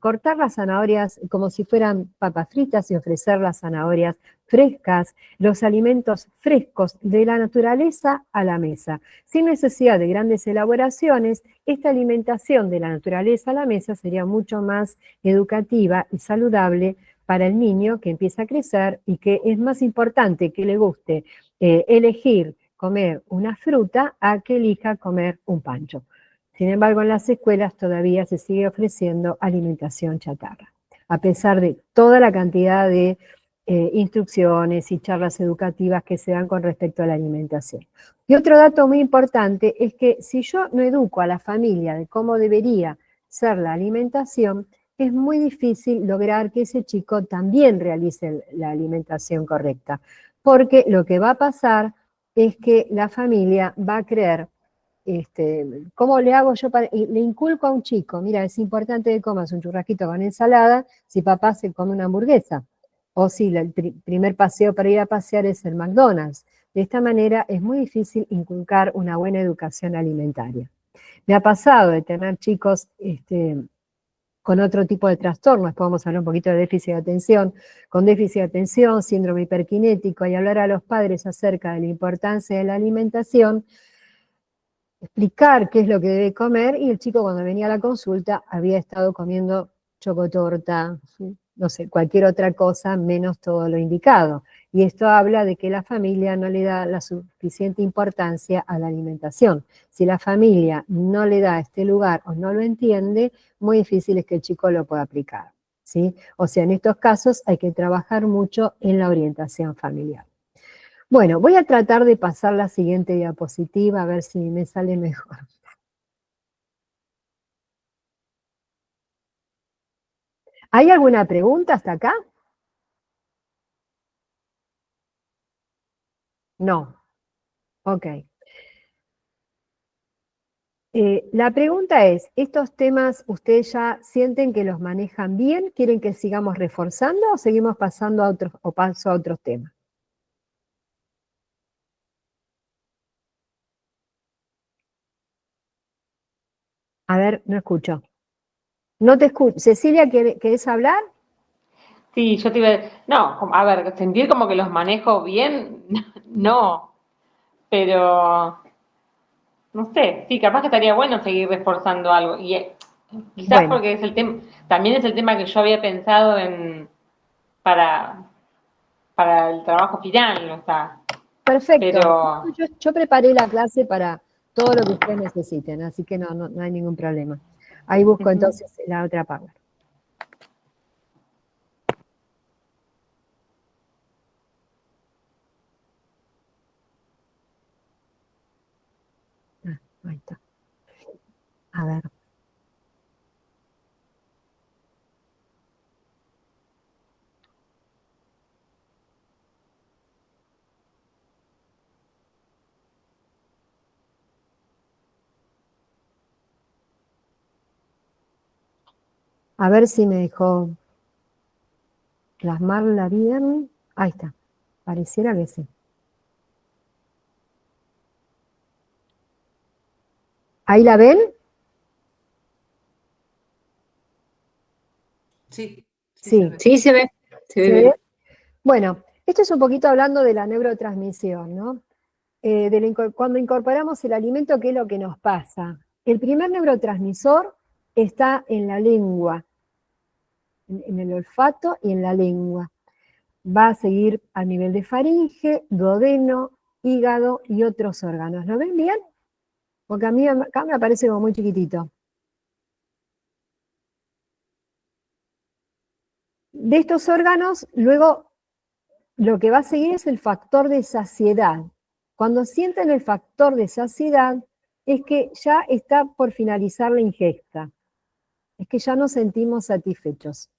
Cortar las zanahorias como si fueran papas fritas y ofrecer las zanahorias frescas, los alimentos frescos de la naturaleza a la mesa. Sin necesidad de grandes elaboraciones, esta alimentación de la naturaleza a la mesa sería mucho más educativa y saludable para el niño que empieza a crecer y que es más importante que le guste elegir comer una fruta a que elija comer un pancho. Sin embargo, en las escuelas todavía se sigue ofreciendo alimentación chatarra, a pesar de toda la cantidad de instrucciones y charlas educativas que se dan con respecto a la alimentación. Y otro dato muy importante es que si yo no educo a la familia de cómo debería ser la alimentación, es muy difícil lograr que ese chico también realice la alimentación correcta, porque lo que va a pasar es que la familia va a creer, ¿cómo le hago yo y le inculco a un chico? Mira, es importante que comas un churrasquito con ensalada si papá se come una hamburguesa, o si el primer paseo para ir a pasear es el McDonald's. De esta manera es muy difícil inculcar una buena educación alimentaria. Me ha pasado de tener chicos con otro tipo de trastornos, podemos hablar un poquito de déficit de atención, con déficit de atención, síndrome hiperkinético, y hablar a los padres acerca de la importancia de la alimentación, explicar qué es lo que debe comer, y el chico cuando venía a la consulta había estado comiendo chocotorta, no sé, cualquier otra cosa menos todo lo indicado. Y esto habla de que la familia no le da la suficiente importancia a la alimentación. Si la familia no le da este lugar o no lo entiende, muy difícil es que el chico lo pueda aplicar, ¿sí? O sea, en estos casos hay que trabajar mucho en la orientación familiar. Bueno, voy a tratar de pasar la siguiente diapositiva a ver si me sale mejor. ¿Hay alguna pregunta hasta acá? No. Ok. La pregunta es, ¿estos temas ustedes ya sienten que los manejan bien? ¿Quieren que sigamos reforzando o seguimos pasando a otros, o paso a otros temas? A ver, no escucho. No te escucho. Cecilia, ¿querés hablar? Sí, yo te iba a... No, a ver, sentir como que los manejo bien, no, pero no sé, sí, capaz que estaría bueno seguir reforzando algo. Y quizás Bueno, porque es el tema, también es el tema que yo había pensado en para, para el trabajo final, o sea, perfecto. pero Yo preparé la clase para todo lo que ustedes necesiten, así que no hay ningún problema. Ahí busco ujú. entonces la otra página. Ah, ahí está. A ver. A ver si me dejó plasmarla bien. Ahí está. Pareciera que sí. ¿Ahí la ven? Sí, sí Sí. se ve. Sí, se ve. Se ¿Se ve ve? bien. Bueno, esto es un poquito hablando de la neurotransmisión, ¿no? Cuando incorporamos el alimento, ¿qué es lo que nos pasa? El primer neurotransmisor está en la lengua, en el olfato y en la lengua. Va a seguir a nivel de faringe, duodeno, hígado y otros órganos. ¿Lo ven bien? Porque a mí acá me aparece como muy chiquitito. De estos órganos, luego lo que va a seguir es el factor de saciedad. Cuando sienten el factor de saciedad, es que ya está por finalizar la ingesta, es que ya nos sentimos satisfechos.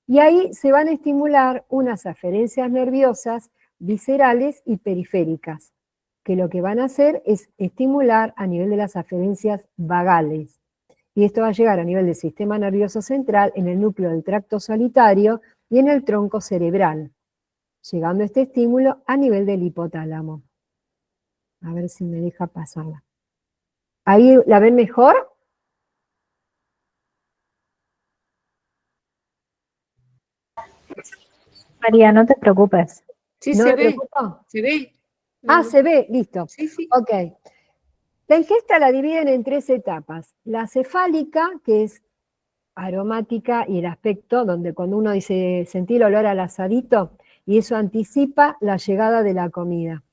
Y ahí se van a estimular unas aferencias nerviosas viscerales y periféricas, que lo que van a hacer es estimular a nivel de las aferencias vagales. Y esto va a llegar a nivel del sistema nervioso central, en el núcleo del tracto solitario y en el tronco cerebral, llegando este estímulo a nivel del hipotálamo. A ver si me deja pasarla. ¿Ahí la ven mejor? María, no te preocupes. Sí, ¿No se me ve. preocupa? Se ve. Ah, se ve, listo. Sí, sí. Ok. La ingesta la dividen en tres etapas. La cefálica, que es aromática, y el aspecto, donde cuando uno dice sentir el olor al asadito, y eso anticipa la llegada de la comida.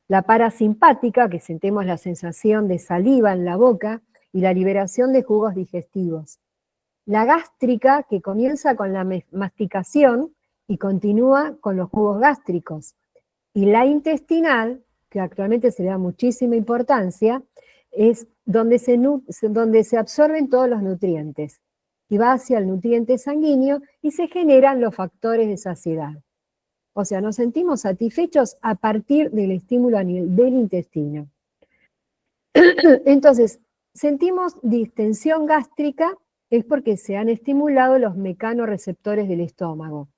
La parasimpática, que sentimos la sensación de saliva en la boca y la liberación de jugos digestivos. La gástrica, que comienza con la masticación y continúa con los jugos gástricos. Y la intestinal, que actualmente se le da muchísima importancia, es donde se absorben todos los nutrientes y va hacia el nutriente sanguíneo y se generan los factores de saciedad. O sea, nos sentimos satisfechos a partir del estímulo a nivel del intestino. Entonces, sentimos distensión gástrica, es porque se han estimulado los mecanorreceptores del estómago.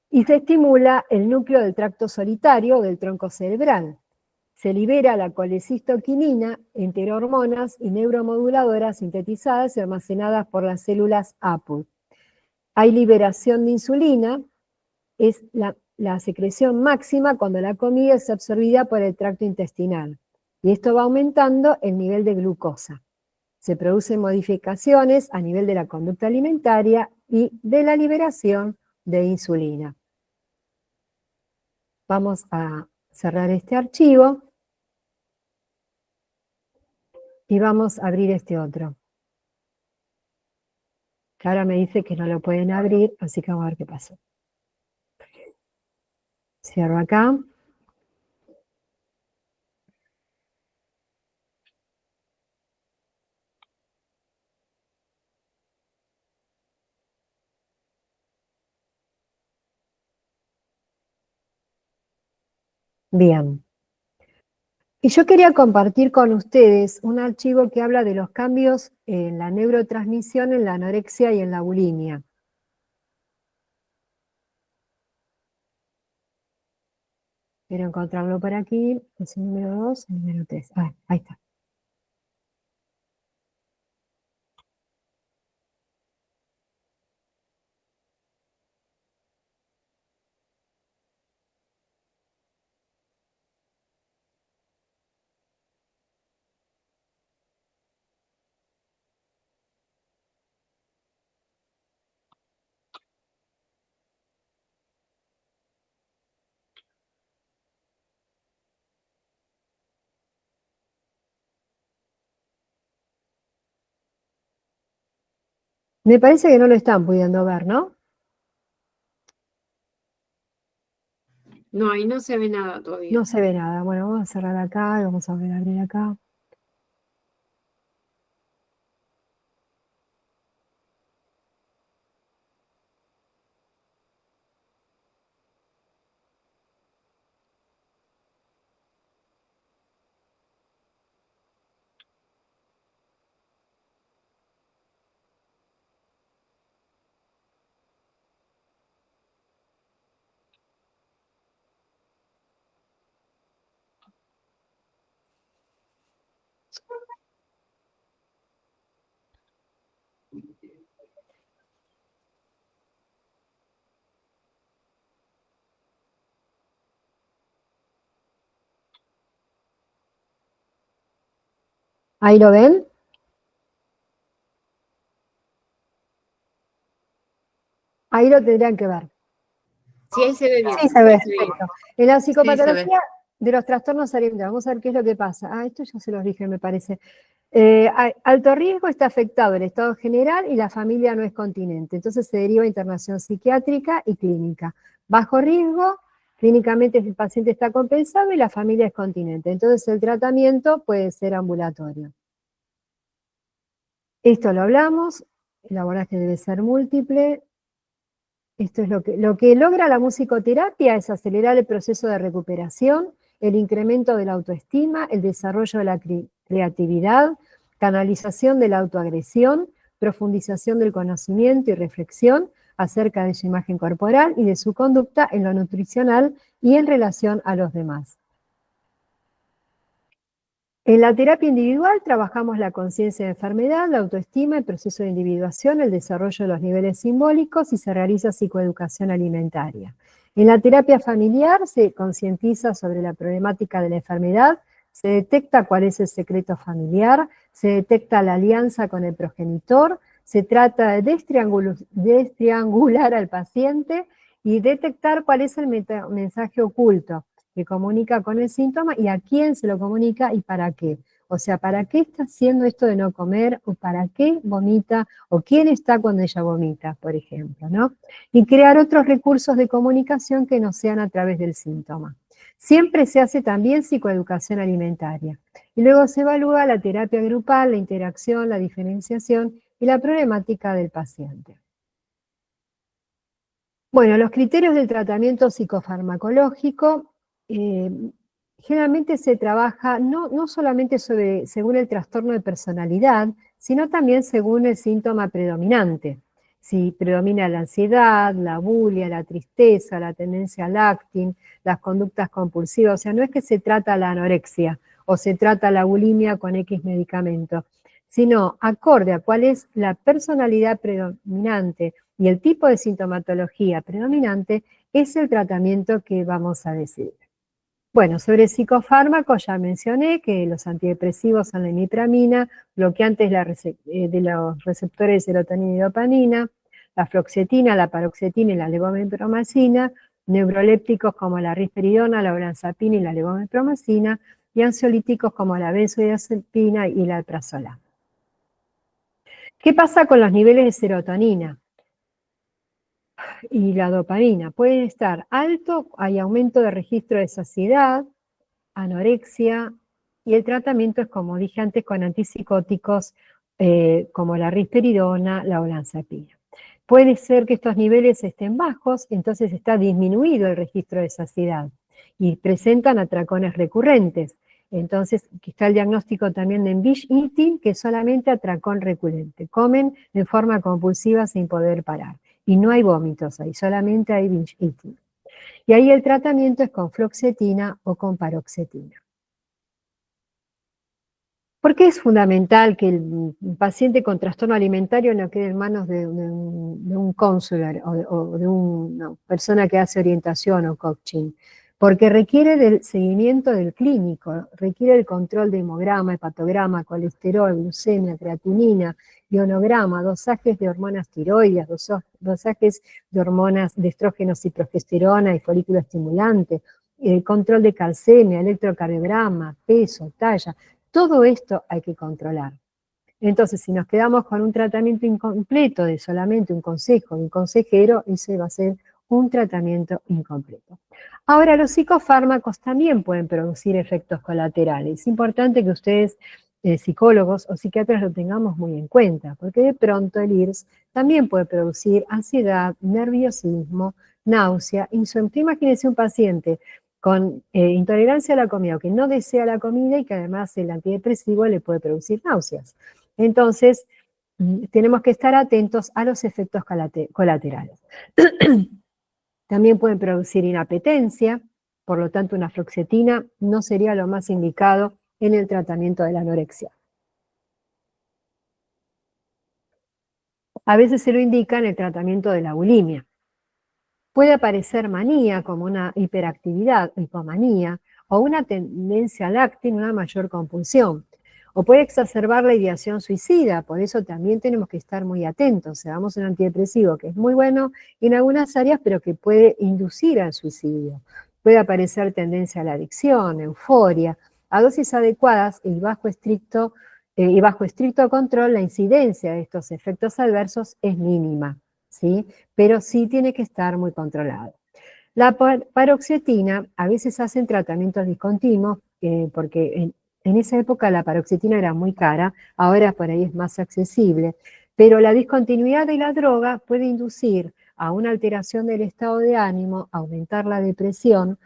Y se estimula el núcleo del tracto solitario o del tronco cerebral. Se libera la colecistoquinina, enterohormonas y neuromoduladoras sintetizadas y almacenadas por las células APU. Hay liberación de insulina, es la secreción máxima cuando la comida es absorbida por el tracto intestinal. Y esto va aumentando el nivel de glucosa. Se producen modificaciones a nivel de la conducta alimentaria y de la liberación de insulina. Vamos a cerrar este archivo y vamos a abrir este otro. Que ahora me dice que no lo pueden abrir, así que vamos a ver qué pasó. Cierro acá. Bien. Y yo quería compartir con ustedes un archivo que habla de los cambios en la neurotransmisión, en la anorexia y en la bulimia. Quiero encontrarlo por aquí. Es el número 2, el número 3. Ah, ahí está. Me parece que no lo están pudiendo ver, ¿no? No, ahí no se ve nada todavía. No se ve nada. Bueno, vamos a cerrar acá y vamos a abrir acá. ¿Ahí lo ven? Ahí lo tendrían que ver. Sí, ahí se ve bien. Sí, se ve. Perfecto. En la se ve. psicopatología de los trastornos alimentarios, vamos a ver qué es lo que pasa. Esto ya se los dije, me parece. Alto riesgo está afectado el estado general y la familia no es continente. Entonces se deriva a internación psiquiátrica y clínica. Bajo riesgo, clínicamente el paciente está compensado y la familia es continente. Entonces el tratamiento puede ser ambulatorio. Esto lo hablamos, el abordaje debe ser múltiple. Esto es lo que logra la musicoterapia es acelerar el proceso de recuperación, el incremento de la autoestima, el desarrollo de la creatividad, canalización de la autoagresión, profundización del conocimiento y reflexión acerca de su imagen corporal y de su conducta en lo nutricional y en relación a los demás. En la terapia individual trabajamos la conciencia de enfermedad, la autoestima, el proceso de individuación, el desarrollo de los niveles simbólicos y se realiza psicoeducación alimentaria. En la terapia familiar se concientiza sobre la problemática de la enfermedad, se detecta cuál es el secreto familiar, se detecta la alianza con el progenitor, se trata de destriangular al paciente y detectar cuál es el mensaje oculto que comunica con el síntoma y a quién se lo comunica y para qué. O sea, ¿para qué está haciendo esto de no comer? ¿O para qué vomita? ¿O quién está cuando ella vomita, por ejemplo? ¿No? Y crear otros recursos de comunicación que no sean a través del síntoma. Siempre se hace también psicoeducación alimentaria. Y luego se evalúa la terapia grupal, la interacción, la diferenciación y la problemática del paciente. Bueno, los criterios del tratamiento psicofarmacológico, generalmente se trabaja no solamente según el trastorno de personalidad, sino también según el síntoma predominante. Si predomina la ansiedad, la bulia, la tristeza, la tendencia al acting, las conductas compulsivas, o sea, no es que se trata la anorexia o se trata la bulimia con X medicamento, sino acorde a cuál es la personalidad predominante y el tipo de sintomatología predominante es el tratamiento que vamos a decidir. Bueno, sobre psicofármacos ya mencioné que los antidepresivos son la imipramina, bloqueantes de los receptores de serotonina y dopamina, la fluoxetina, la paroxetina y la levomepromacina, neurolépticos como la risperidona, la olanzapina y la levomepromacina, y ansiolíticos como la benzodiazepina y la alprazolam. ¿Qué pasa con los niveles de serotonina y la dopamina? Pueden estar altos, hay aumento de registro de saciedad, anorexia, y el tratamiento es, como dije antes, con antipsicóticos como la risperidona, la olanzapina. Puede ser que estos niveles estén bajos, entonces está disminuido el registro de saciedad y presentan atracones recurrentes. Entonces está el diagnóstico también de binge eating, que es solamente atracón recurrente. Comen de forma compulsiva sin poder parar. Y no hay vómitos ahí, solamente hay binge eating. Y ahí el tratamiento es con fluoxetina o con paroxetina. ¿Por qué es fundamental que el paciente con trastorno alimentario no quede en manos de un counselor o de una persona que hace orientación o coaching? Porque requiere del seguimiento del clínico, requiere el control de hemograma, hepatograma, colesterol, glucemia, creatinina, ionograma, dosajes de hormonas tiroides, dosajes de hormonas de estrógenos y progesterona y folículo estimulante, control de calcemia, electrocardiograma, peso, talla. Todo esto hay que controlar. Entonces, si nos quedamos con un tratamiento incompleto de solamente un consejo de un consejero, ese va a ser un tratamiento incompleto. Ahora, los psicofármacos también pueden producir efectos colaterales. Es importante que ustedes, psicólogos o psiquiatras, lo tengamos muy en cuenta, porque de pronto el IRS también puede producir ansiedad, nerviosismo, náusea, insomnio. Imagínense un paciente con intolerancia a la comida o que no desea la comida y que además el antidepresivo le puede producir náuseas. Entonces, tenemos que estar atentos a los efectos colaterales. También pueden producir inapetencia, por lo tanto una fluoxetina no sería lo más indicado en el tratamiento de la anorexia. A veces se lo indica en el tratamiento de la bulimia. Puede aparecer manía como una hiperactividad, hipomanía, o una tendencia al acting, una mayor compulsión. o puede exacerbar la ideación suicida, por eso también tenemos que estar muy atentos. O sea, damos un antidepresivo que es muy bueno en algunas áreas, pero que puede inducir al suicidio. Puede aparecer tendencia a la adicción, euforia. A dosis adecuadas y bajo estricto control, la incidencia de estos efectos adversos es mínima, ¿sí? Pero sí tiene que estar muy controlado. La paroxetina, a veces hacen tratamientos discontinuos, porque en esa época la paroxetina era muy cara, ahora por ahí es más accesible, pero la discontinuidad de la droga puede inducir a una alteración del estado de ánimo, aumentar la depresión,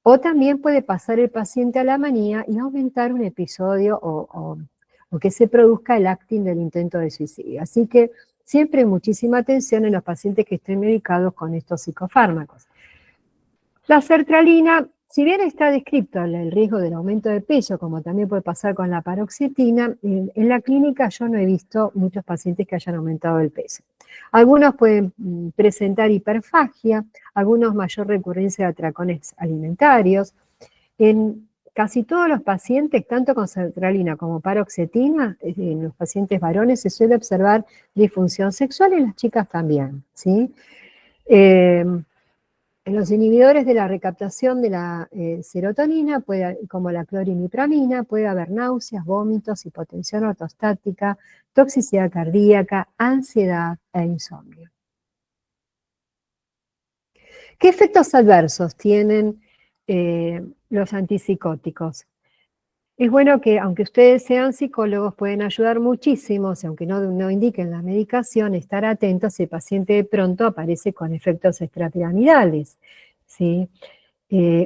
o también puede pasar el paciente a la manía y aumentar un episodio o que se produzca el acting del intento de suicidio. Así que siempre muchísima atención en los pacientes que estén medicados con estos psicofármacos. La sertralina, si bien está descrito el riesgo del aumento de peso, como también puede pasar con la paroxetina, en la clínica yo no he visto muchos pacientes que hayan aumentado el peso. Algunos pueden presentar hiperfagia, algunos mayor recurrencia de atracones alimentarios. En casi todos los pacientes, tanto con sertralina como paroxetina, en los pacientes varones se suele observar disfunción sexual y en las chicas también, ¿sí? En los inhibidores de la recaptación de la serotonina, como la clorimipramina, puede haber náuseas, vómitos, hipotensión ortostática, toxicidad cardíaca, ansiedad e insomnio. ¿Qué efectos adversos tienen los antipsicóticos? Es bueno que, aunque ustedes sean psicólogos, pueden ayudar muchísimo, aunque no indiquen la medicación, estar atentos si el paciente de pronto aparece con efectos extrapiramidales, ¿sí?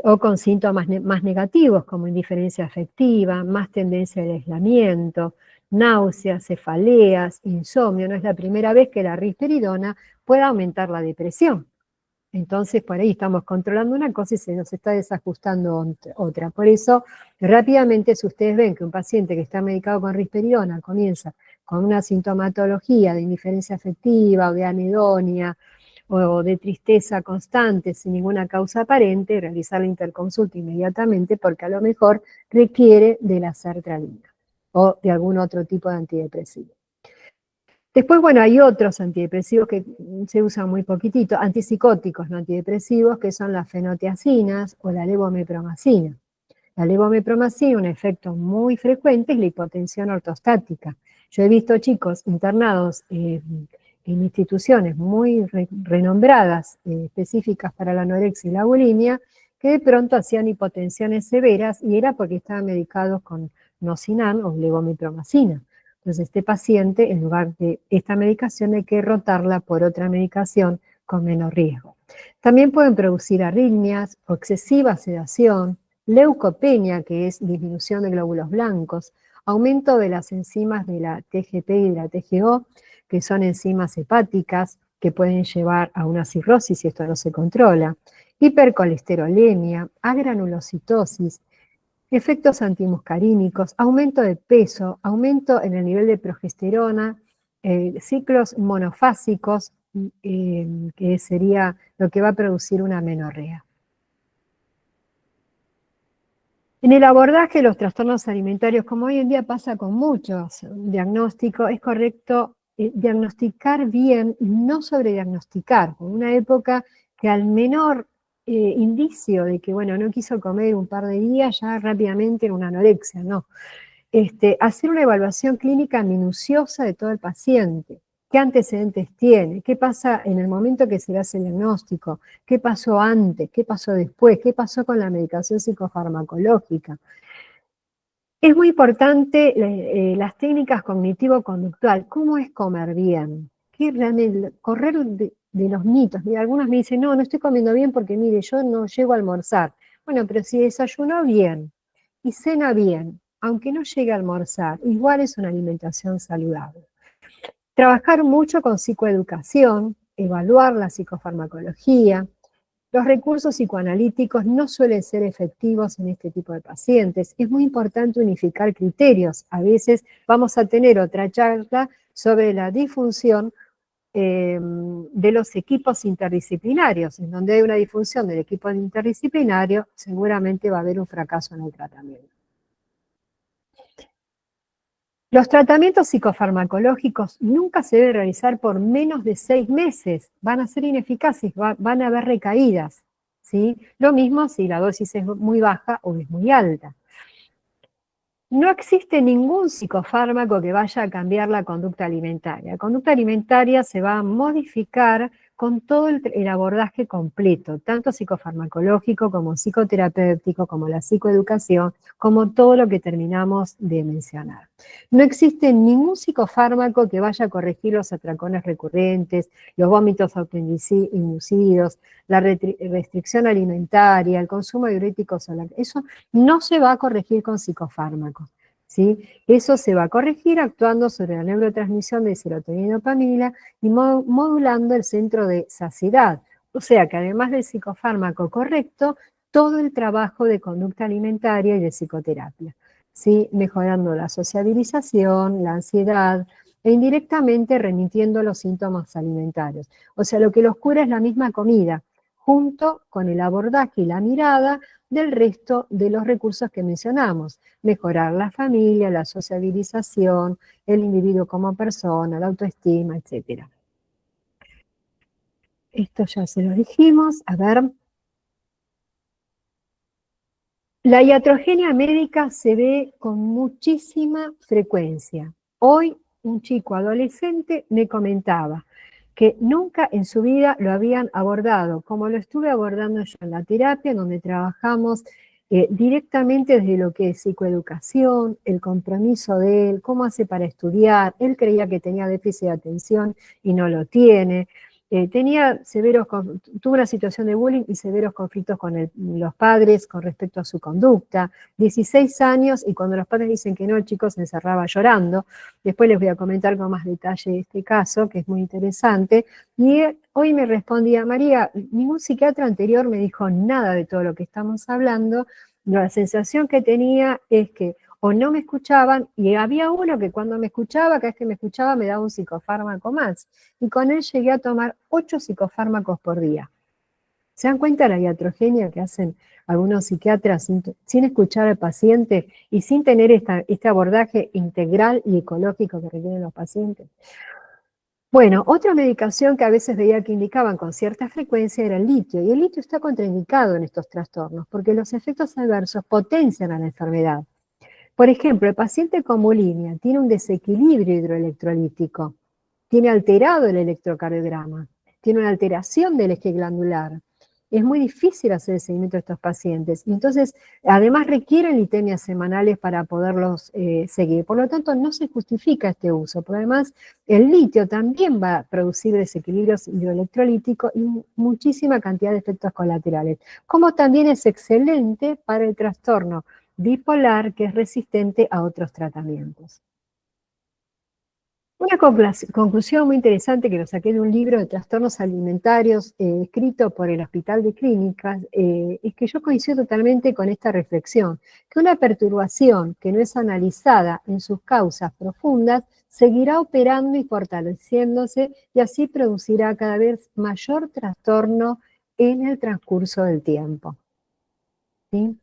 O con síntomas más negativos, como indiferencia afectiva, más tendencia al aislamiento, náuseas, cefaleas, insomnio. No es la primera vez que la risperidona puede aumentar la depresión. Entonces, por ahí estamos controlando una cosa y se nos está desajustando otra. Por eso, rápidamente, si ustedes ven que un paciente que está medicado con risperidona comienza con una sintomatología de indiferencia afectiva o de anedonia o de tristeza constante sin ninguna causa aparente, realizar la interconsulta inmediatamente porque a lo mejor requiere de la sertralina o de algún otro tipo de antidepresivo. Después, bueno, hay otros antidepresivos que se usan muy poquitito, antipsicóticos, no antidepresivos, que son las fenotiacinas o la levomepromacina. La levomepromacina, un efecto muy frecuente es la hipotensión ortostática. Yo he visto chicos internados en instituciones muy renombradas, específicas para la anorexia y la bulimia, que de pronto hacían hipotensiones severas y era porque estaban medicados con Nocinan o levomepromacina. Entonces, este paciente, en lugar de esta medicación, hay que rotarla por otra medicación con menos riesgo. También pueden producir arritmias o excesiva sedación, leucopenia, que es disminución de glóbulos blancos, aumento de las enzimas de la TGP y de la TGO, que son enzimas hepáticas que pueden llevar a una cirrosis si esto no se controla, hipercolesterolemia, agranulocitosis, efectos antimuscarínicos, aumento de peso, aumento en el nivel de progesterona, ciclos monofásicos, que sería lo que va a producir una amenorrea. En el abordaje de los trastornos alimentarios, como hoy en día pasa con muchos diagnósticos, es correcto diagnosticar bien y no sobrediagnosticar. En una época que al menor indicio de que, bueno, no quiso comer un par de días, ya rápidamente era una anorexia, no. Hacer una evaluación clínica minuciosa de todo el paciente. ¿Qué antecedentes tiene? ¿Qué pasa en el momento que se le hace el diagnóstico? ¿Qué pasó antes? ¿Qué pasó después? ¿Qué pasó con la medicación psicofarmacológica? Es muy importante las técnicas cognitivo-conductual. ¿Cómo es comer bien? ¿Qué realmente, correr de los mitos? Mira, algunos me dicen, no estoy comiendo bien porque, mire, yo no llego a almorzar. Bueno, pero si desayunó bien y cena bien, aunque no llegue a almorzar, igual es una alimentación saludable. Trabajar mucho con psicoeducación, evaluar la psicofarmacología. Los recursos psicoanalíticos no suelen ser efectivos en este tipo de pacientes. Es muy importante unificar criterios. A veces vamos a tener otra charla sobre la disfunción de los equipos interdisciplinarios. En donde hay una disfunción del equipo interdisciplinario, seguramente va a haber un fracaso en el tratamiento. Los tratamientos psicofarmacológicos nunca se deben realizar por menos de 6 meses, van a ser ineficaces, van a haber recaídas, ¿sí? Lo mismo si la dosis es muy baja o es muy alta. No existe ningún psicofármaco que vaya a cambiar la conducta alimentaria. La conducta alimentaria se va a modificar con todo el abordaje completo, tanto psicofarmacológico como psicoterapéutico, como la psicoeducación, como todo lo que terminamos de mencionar. No existe ningún psicofármaco que vaya a corregir los atracones recurrentes, los vómitos autoinducidos, la restricción alimentaria, el consumo de diuréticos, eso no se va a corregir con psicofármacos, ¿sí? Eso se va a corregir actuando sobre la neurotransmisión de serotonina y dopamina y modulando el centro de saciedad. O sea que además del psicofármaco correcto, todo el trabajo de conducta alimentaria y de psicoterapia, ¿sí? Mejorando la sociabilización, la ansiedad e indirectamente remitiendo los síntomas alimentarios. O sea, lo que los cura es la misma comida, junto con el abordaje y la mirada del resto de los recursos que mencionamos. Mejorar la familia, la sociabilización, el individuo como persona, la autoestima, etc. Esto ya se lo dijimos. A ver. La iatrogenia médica se ve con muchísima frecuencia. Hoy un chico adolescente me comentaba que nunca en su vida lo habían abordado, como lo estuve abordando yo en la terapia, donde trabajamos directamente desde lo que es psicoeducación, el compromiso de él, cómo hace para estudiar. Él creía que tenía déficit de atención y no lo tiene. Tuvo una situación de bullying y severos conflictos con los padres con respecto a su conducta. 16 años, y cuando los padres dicen que no, el chico se encerraba llorando. Después les voy a comentar con más detalle este caso, que es muy interesante. Y hoy me respondía: María, ningún psiquiatra anterior me dijo nada de todo lo que estamos hablando. La sensación que tenía es que o no me escuchaban, y había uno que cuando me escuchaba, cada vez que me escuchaba, me daba un psicofármaco más. Y con él llegué a tomar 8 psicofármacos por día. ¿Se dan cuenta de la iatrogenia que hacen algunos psiquiatras sin escuchar al paciente y sin tener este abordaje integral y ecológico que requieren los pacientes? Bueno, otra medicación que a veces veía que indicaban con cierta frecuencia era el litio, y el litio está contraindicado en estos trastornos porque los efectos adversos potencian a la enfermedad. Por ejemplo, el paciente con bulimia tiene un desequilibrio hidroelectrolítico, tiene alterado el electrocardiograma, tiene una alteración del eje glandular. Es muy difícil hacer el seguimiento de estos pacientes. Y entonces, además requieren litemias semanales para poderlos seguir. Por lo tanto, no se justifica este uso. Porque además, el litio también va a producir desequilibrios hidroelectrolíticos y muchísima cantidad de efectos colaterales. Como también es excelente para el trastorno bipolar, que es resistente a otros tratamientos. Una conclusión muy interesante que lo saqué de un libro de trastornos alimentarios escrito por el Hospital de Clínicas es que yo coincido totalmente con esta reflexión, que una perturbación que no es analizada en sus causas profundas seguirá operando y fortaleciéndose, y así producirá cada vez mayor trastorno en el transcurso del tiempo. ¿Sí?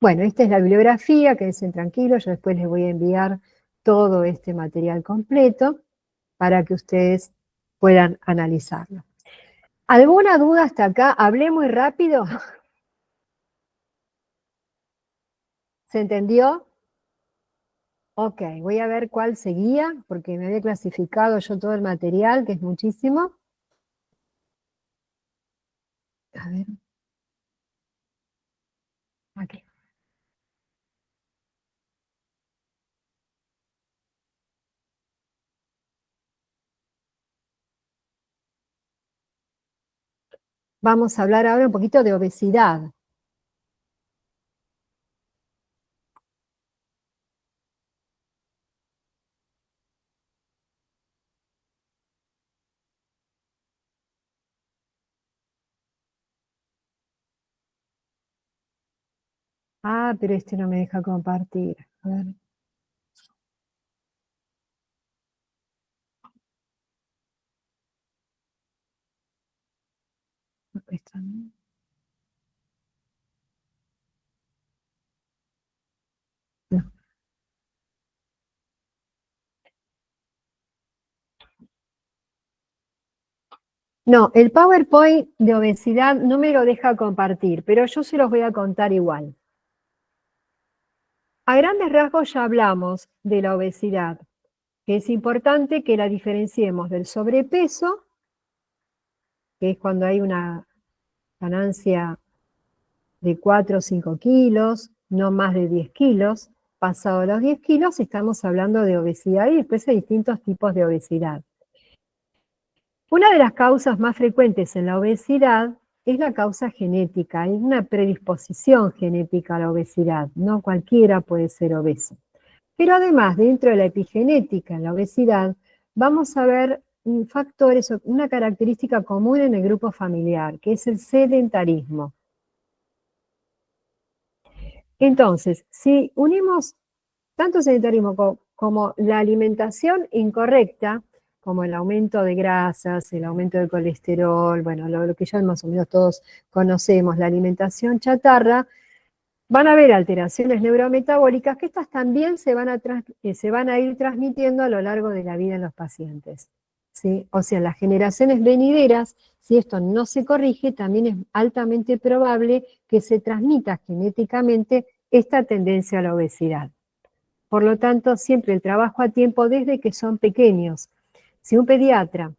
Bueno, esta es la bibliografía, quédense tranquilos, yo después les voy a enviar todo este material completo para que ustedes puedan analizarlo. ¿Alguna duda hasta acá? ¿Hablé muy rápido? ¿Se entendió? Ok, voy a ver cuál seguía, porque me había clasificado yo todo el material, que es muchísimo. A ver. Aquí. Vamos a hablar ahora un poquito de obesidad. Ah, pero este no me deja compartir. A ver. Esto no. No. No, el PowerPoint de obesidad no me lo deja compartir, pero yo se los voy a contar igual. A grandes rasgos ya hablamos de la obesidad, que es importante que la diferenciemos del sobrepeso, que es cuando hay una ganancia de 4 o 5 kilos, no más de 10 kilos. Pasado los 10 kilos estamos hablando de obesidad y después hay distintos tipos de obesidad. Una de las causas más frecuentes en la obesidad es la causa genética, hay una predisposición genética a la obesidad, no cualquiera puede ser obeso. Pero además, dentro de la epigenética en la obesidad, vamos a ver factores, una característica común en el grupo familiar, que es el sedentarismo. Entonces, si unimos tanto el sedentarismo como la alimentación incorrecta, como el aumento de grasas, el aumento del colesterol, bueno, lo que ya más o menos todos conocemos, la alimentación chatarra, van a haber alteraciones neurometabólicas que estas también se van a ir transmitiendo a lo largo de la vida en los pacientes, ¿sí? O sea, en las generaciones venideras, si esto no se corrige, también es altamente probable que se transmita genéticamente esta tendencia a la obesidad. Por lo tanto, siempre el trabajo a tiempo desde que son pequeños. Si un pediatra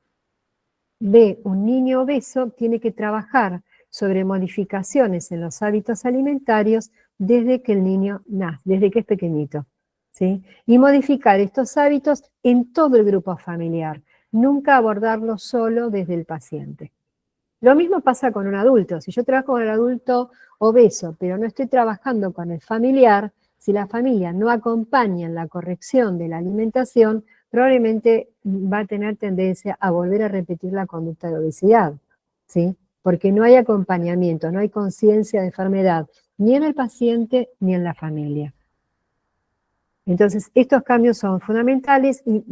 ve un niño obeso, tiene que trabajar sobre modificaciones en los hábitos alimentarios desde que el niño nace, desde que es pequeñito, ¿sí? Y modificar estos hábitos en todo el grupo familiar, nunca abordarlo solo desde el paciente. Lo mismo pasa con un adulto. Si yo trabajo con el adulto obeso, pero no estoy trabajando con el familiar, si la familia no acompaña en la corrección de la alimentación, probablemente va a tener tendencia a volver a repetir la conducta de obesidad, ¿sí? Porque no hay acompañamiento, no hay conciencia de enfermedad, ni en el paciente ni en la familia. Entonces, estos cambios son fundamentales y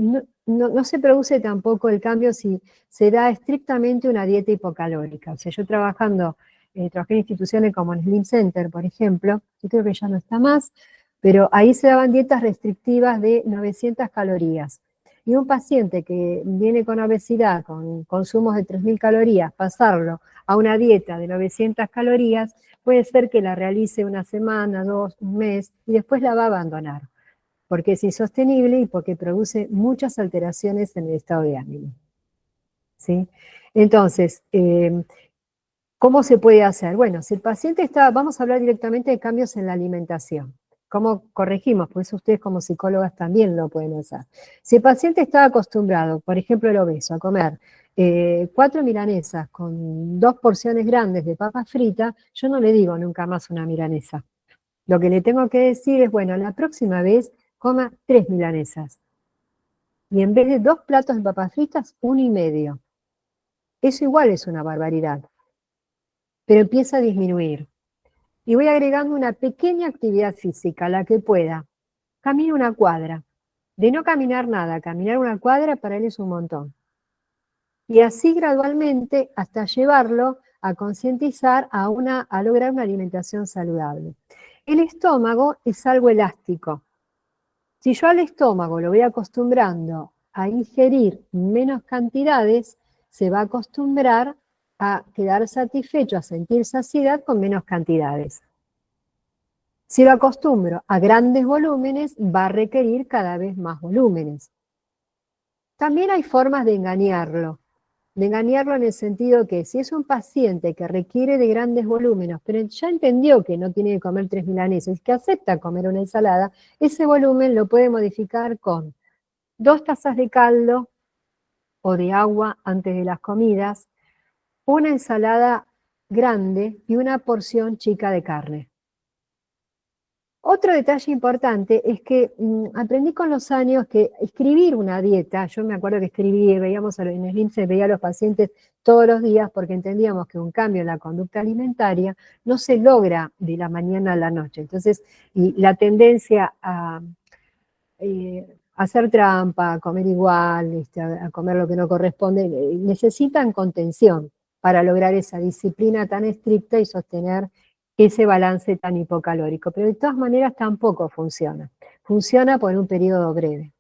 no se produce tampoco el cambio si se da estrictamente una dieta hipocalórica. O sea, yo trabajé en instituciones como el Slim Center, por ejemplo, yo creo que ya no está más, pero ahí se daban dietas restrictivas de 900 calorías. Y un paciente que viene con obesidad, con consumos de 3.000 calorías, pasarlo a una dieta de 900 calorías, puede ser que la realice una semana, 2, un mes, y después la va a abandonar, porque es insostenible y porque produce muchas alteraciones en el estado de ánimo, ¿sí? Entonces, ¿cómo se puede hacer? Bueno, si el paciente vamos a hablar directamente de cambios en la alimentación. ¿Cómo corregimos? Pues ustedes como psicólogas también lo pueden hacer. Si el paciente está acostumbrado, por ejemplo el obeso, a comer 4 milanesas con 2 porciones grandes de papas fritas, yo no le digo nunca más una milanesa. Lo que le tengo que decir es, bueno, la próxima vez coma 3 milanesas. Y en vez de 2 platos de papas fritas, 1,5. Eso igual es una barbaridad. Pero empieza a disminuir. Y voy agregando una pequeña actividad física, la que pueda. Camina una cuadra. De no caminar nada, caminar una cuadra para él es un montón. Y así gradualmente hasta llevarlo a concientizar a lograr una alimentación saludable. El estómago es algo elástico. Si yo al estómago lo voy acostumbrando a ingerir menos cantidades, se va a acostumbrar a quedar satisfecho, a sentir saciedad con menos cantidades. Si lo acostumbro a grandes volúmenes, va a requerir cada vez más volúmenes. También hay formas de engañarlo en el sentido que si es un paciente que requiere de grandes volúmenes, pero ya entendió que no tiene que comer 3 milanesas, que acepta comer una ensalada, ese volumen lo puede modificar con 2 tazas de caldo o de agua antes de las comidas, una ensalada grande y una porción chica de carne. Otro detalle importante es que aprendí con los años que escribir una dieta, yo me acuerdo que veíamos en el INSS, veía a los pacientes todos los días porque entendíamos que un cambio en la conducta alimentaria no se logra de la mañana a la noche. Entonces, y la tendencia a hacer trampa, a comer igual, a comer lo que no corresponde, necesitan contención para lograr esa disciplina tan estricta y sostener ese balance tan hipocalórico, pero de todas maneras tampoco funciona por un periodo breve.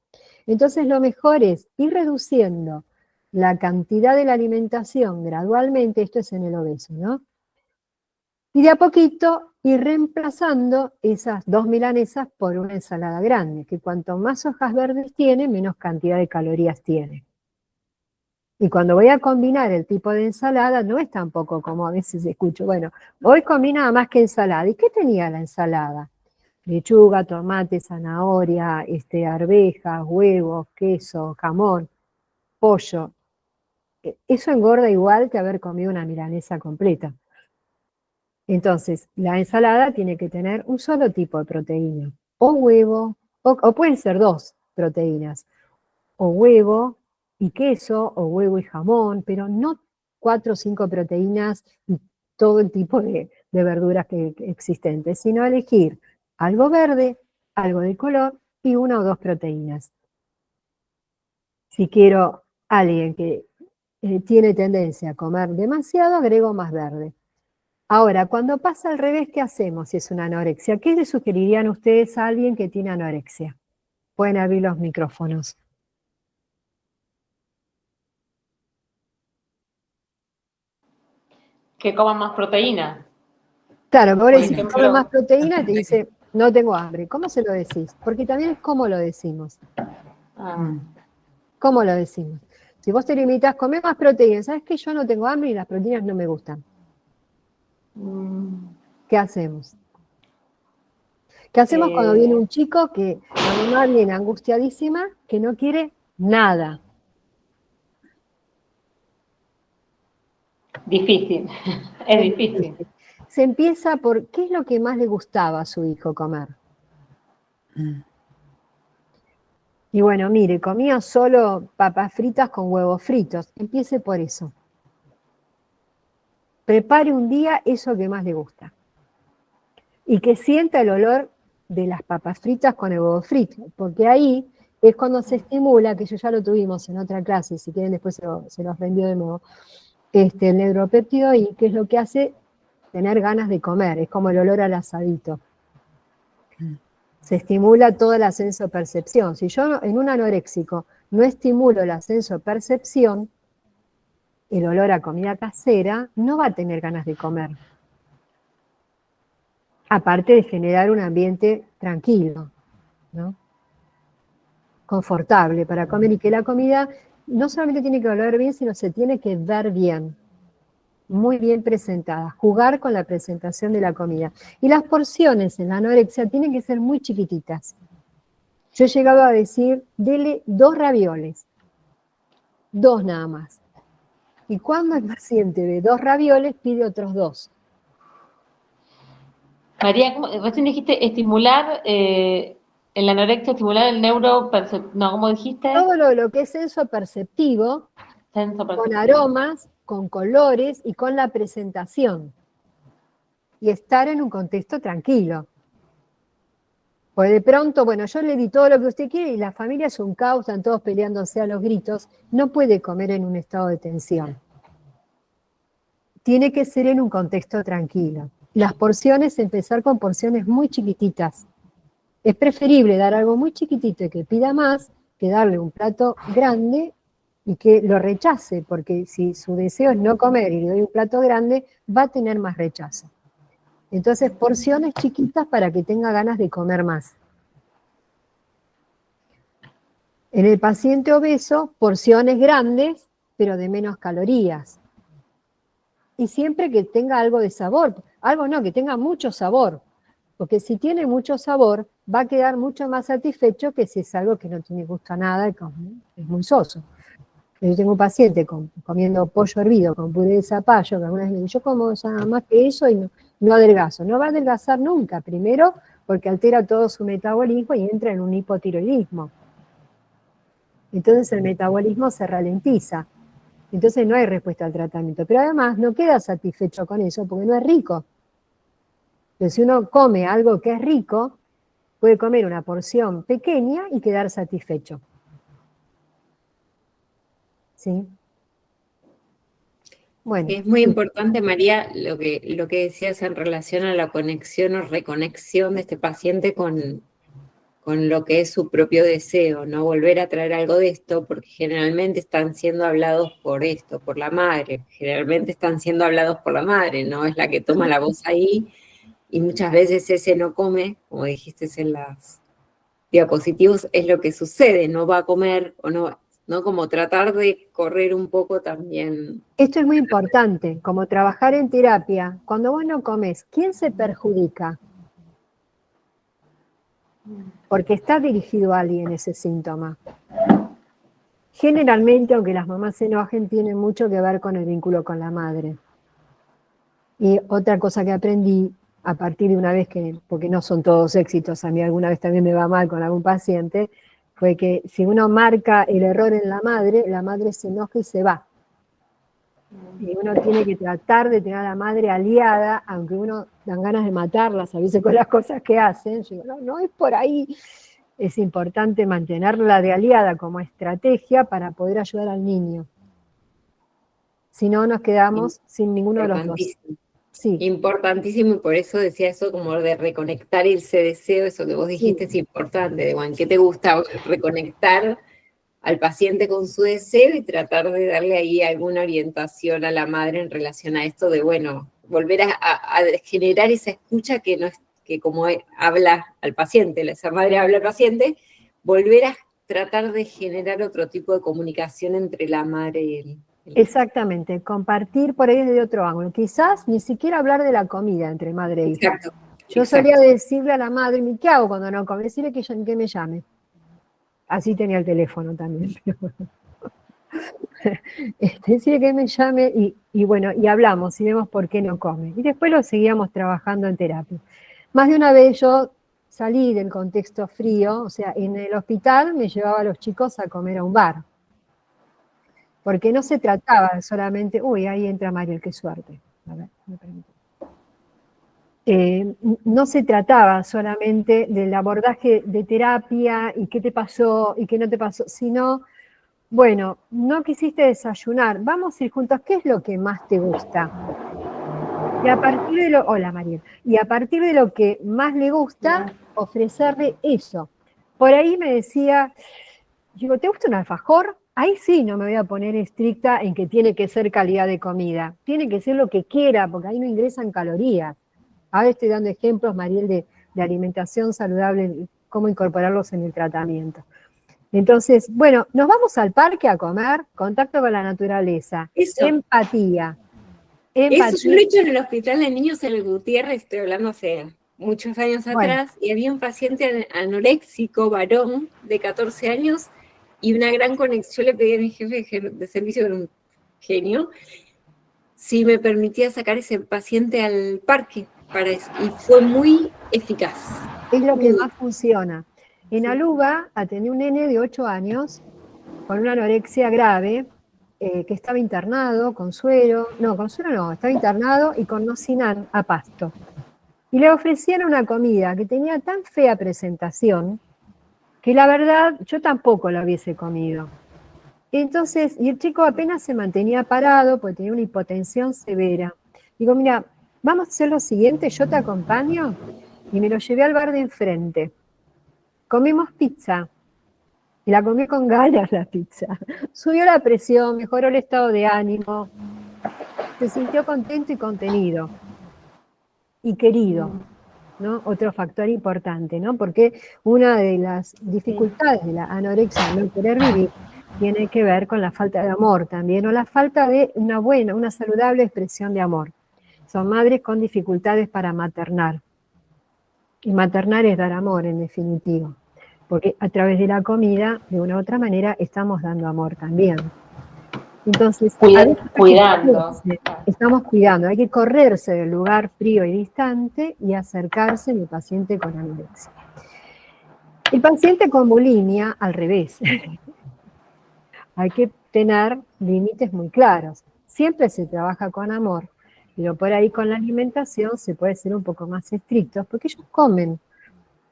Entonces lo mejor es ir reduciendo la cantidad de la alimentación gradualmente, esto es en el obeso, ¿no? Y de a poquito ir reemplazando esas 2 milanesas por una ensalada grande, que cuanto más hojas verdes tiene, menos cantidad de calorías tiene. Y cuando voy a combinar el tipo de ensalada, no es tampoco como a veces escucho, bueno, hoy comí nada más que ensalada. ¿Y qué tenía la ensalada? Lechuga, tomate, zanahoria, arvejas, huevos, queso, jamón, pollo. Eso engorda igual que haber comido una milanesa completa. Entonces, la ensalada tiene que tener un solo tipo de proteína, o huevo, o pueden ser 2 proteínas, o huevo y queso, o huevo y jamón, pero no 4 o 5 proteínas y todo el tipo de verduras que existentes, sino elegir algo verde, algo de color y 1 o 2 proteínas. Si quiero alguien que tiene tendencia a comer demasiado, agrego más verde. Ahora, cuando pasa al revés, ¿qué hacemos si es una anorexia? ¿Qué le sugerirían ustedes a alguien que tiene anorexia? Pueden abrir los micrófonos. Que coman más proteína. Claro, vos Por le decís, come ejemplo, más proteína y te dice, no tengo hambre. ¿Cómo se lo decís? Porque también es cómo lo decimos. ¿Cómo lo decimos? Si vos te limitas, come más proteína, ¿sabes qué? Yo no tengo hambre y las proteínas no me gustan. ¿Qué hacemos? ¿Qué hacemos cuando viene un chico que la mamá viene angustiadísima, que no quiere nada? difícil, es difícil. Se empieza por qué es lo que más le gustaba a su hijo comer. Y bueno, mire, comía solo papas fritas con huevos fritos. Empiece por eso. Prepare un día eso que más le gusta. Y que sienta el olor de las papas fritas con el huevo frito, porque ahí es cuando se estimula, que ya lo tuvimos en otra clase, si quieren después se los reenvío de nuevo, el neuropéptido, y que es lo que hace tener ganas de comer, es como el olor al asadito. Se estimula toda la sensopercepción. Si yo en un anoréxico no estimulo la sensopercepción, el olor a comida casera, no va a tener ganas de comer. Aparte de generar un ambiente tranquilo, ¿no? Confortable para comer, y que la comida no solamente tiene que oler bien, sino se tiene que ver bien, muy bien presentada, jugar con la presentación de la comida. Y las porciones en la anorexia tienen que ser muy chiquititas. Yo he llegado a decir, dele 2 ravioles, 2 nada más. Y cuando el paciente ve 2 ravioles, pide otros 2. María, recién dijiste estimular, en la anorexia, estimular el no, ¿cómo dijiste? Todo lo que es senso perceptivo, con aromas, con colores y con la presentación. Y estar en un contexto tranquilo. Pues de pronto, bueno, yo le di todo lo que usted quiere y la familia es un caos, están todos peleándose a los gritos. No puede comer en un estado de tensión. Tiene que ser en un contexto tranquilo. Las porciones, empezar con porciones muy chiquititas. Es preferible dar algo muy chiquitito y que pida más, que darle un plato grande y que lo rechace, porque si su deseo es no comer y le doy un plato grande, va a tener más rechazo. Entonces, porciones chiquitas para que tenga ganas de comer más. En el paciente obeso, porciones grandes, pero de menos calorías. Y siempre que tenga algo de sabor, algo no, que tenga mucho sabor, porque si tiene mucho sabor, va a quedar mucho más satisfecho que si es algo que no tiene gusto a nada, es muy soso. Yo tengo un paciente comiendo pollo hervido con puré de zapallo, que algunas veces me dice, yo como nada más que eso y no adelgazo. No va a adelgazar nunca, primero porque altera todo su metabolismo y entra en un hipotiroidismo. Entonces el metabolismo se ralentiza. Entonces no hay respuesta al tratamiento. Pero además no queda satisfecho con eso porque no es rico. Pero si uno come algo que es rico, puede comer una porción pequeña y quedar satisfecho. ¿Sí? Bueno. Es muy importante, María, lo que decías en relación a la conexión o reconexión de este paciente con con lo que es su propio deseo, no volver a traer algo de esto, porque generalmente están siendo hablados por esto, por la madre, generalmente están siendo hablados por la madre, no es la que toma la voz ahí, y muchas veces ese no come, como dijiste en las diapositivos, es lo que sucede, no va a comer, o no como tratar de correr un poco también. Esto es muy importante, como trabajar en terapia. Cuando vos no comes, ¿quién se perjudica? Porque está dirigido a alguien ese síntoma. Generalmente, aunque las mamás se enojen, tiene mucho que ver con el vínculo con la madre. Y otra cosa que aprendí a partir de una vez que, porque no son todos éxitos, a mí alguna vez también me va mal con algún paciente, fue que si uno marca el error en la madre se enoja y se va. Y uno tiene que tratar de tener a la madre aliada, aunque uno dan ganas de matarlas a veces con las cosas que hacen. Yo digo, no es por ahí. Es importante mantenerla de aliada como estrategia para poder ayudar al niño. Si no, nos quedamos sin ninguno de los dos. Sí. Importantísimo, y por eso decía eso como de reconectar ese deseo, eso que vos dijiste es importante, de bueno, ¿qué te gusta? Reconectar al paciente con su deseo y tratar de darle ahí alguna orientación a la madre en relación a esto de, bueno, volver a generar esa escucha que no es que como habla al paciente, esa madre habla al paciente, volver a tratar de generar otro tipo de comunicación entre la madre y el Exactamente, compartir por ahí desde otro ángulo. Quizás ni siquiera hablar de la comida entre madre e hija. Exacto. Yo solía decirle a la madre, ¿qué hago cuando no come? Decirle que me llame. Así tenía el teléfono también. Decirle que me llame y bueno, y hablamos y vemos por qué no come. Y después lo seguíamos trabajando en terapia. Más de una vez yo salí del contexto frío, o sea, en el hospital me llevaba a los chicos a comer a un bar. Porque no se trataba solamente, uy, ahí entra Mariel, qué suerte. A ver, me permite. No se trataba solamente del abordaje de terapia y qué te pasó y qué no te pasó, sino, bueno, no quisiste desayunar, vamos a ir juntos, ¿qué es lo que más te gusta? Y a partir de lo, hola Mariel, y a partir de lo que más le gusta, ofrecerle eso. Por ahí me decía, digo, ¿te gusta un alfajor? Ahí sí no me voy a poner estricta en que tiene que ser calidad de comida. Tiene que ser lo que quiera, porque ahí no ingresan calorías. Ahora estoy dando ejemplos, Mariel, de alimentación saludable, cómo incorporarlos en el tratamiento. Entonces, bueno, nos vamos al parque a comer, contacto con la naturaleza, empatía. Eso yo lo he hecho en el hospital de niños en el Gutiérrez, estoy hablando hace muchos años atrás, y había un paciente anoréxico, varón, de 14 años, y una gran conexión. Le pedí a mi jefe de servicio, que era un genio, si me permitía sacar ese paciente al parque para eso, y fue muy eficaz. Es lo que más funciona. En Aluga atendí un nene de 8 años con una anorexia grave, que estaba internado con suero, estaba internado y con Nocinan a Pasto. Y le ofrecieron una comida que tenía tan fea presentación que la verdad yo tampoco la hubiese comido. Entonces, y el chico apenas se mantenía parado porque tenía una hipotensión severa. Digo, mira, vamos a hacer lo siguiente, yo te acompaño, y me lo llevé al bar de enfrente. Comimos pizza. Y la comí con ganas la pizza. Subió la presión, mejoró el estado de ánimo, se sintió contento y contenido. Y querido, ¿no? Otro factor importante, ¿no? Porque una de las dificultades de la anorexia, no querer vivir, tiene que ver con la falta de amor también, o la falta de una saludable expresión de amor. Son madres con dificultades para maternar. Y maternar es dar amor, en definitiva. Porque a través de la comida, de una u otra manera, estamos dando amor también. Entonces, cuidando. Estamos cuidando, hay que correrse del lugar frío y distante y acercarse al paciente con anorexia. El paciente con bulimia, al revés. Hay que tener límites muy claros. Siempre se trabaja con amor, pero por ahí con la alimentación se puede ser un poco más estrictos, porque ellos comen,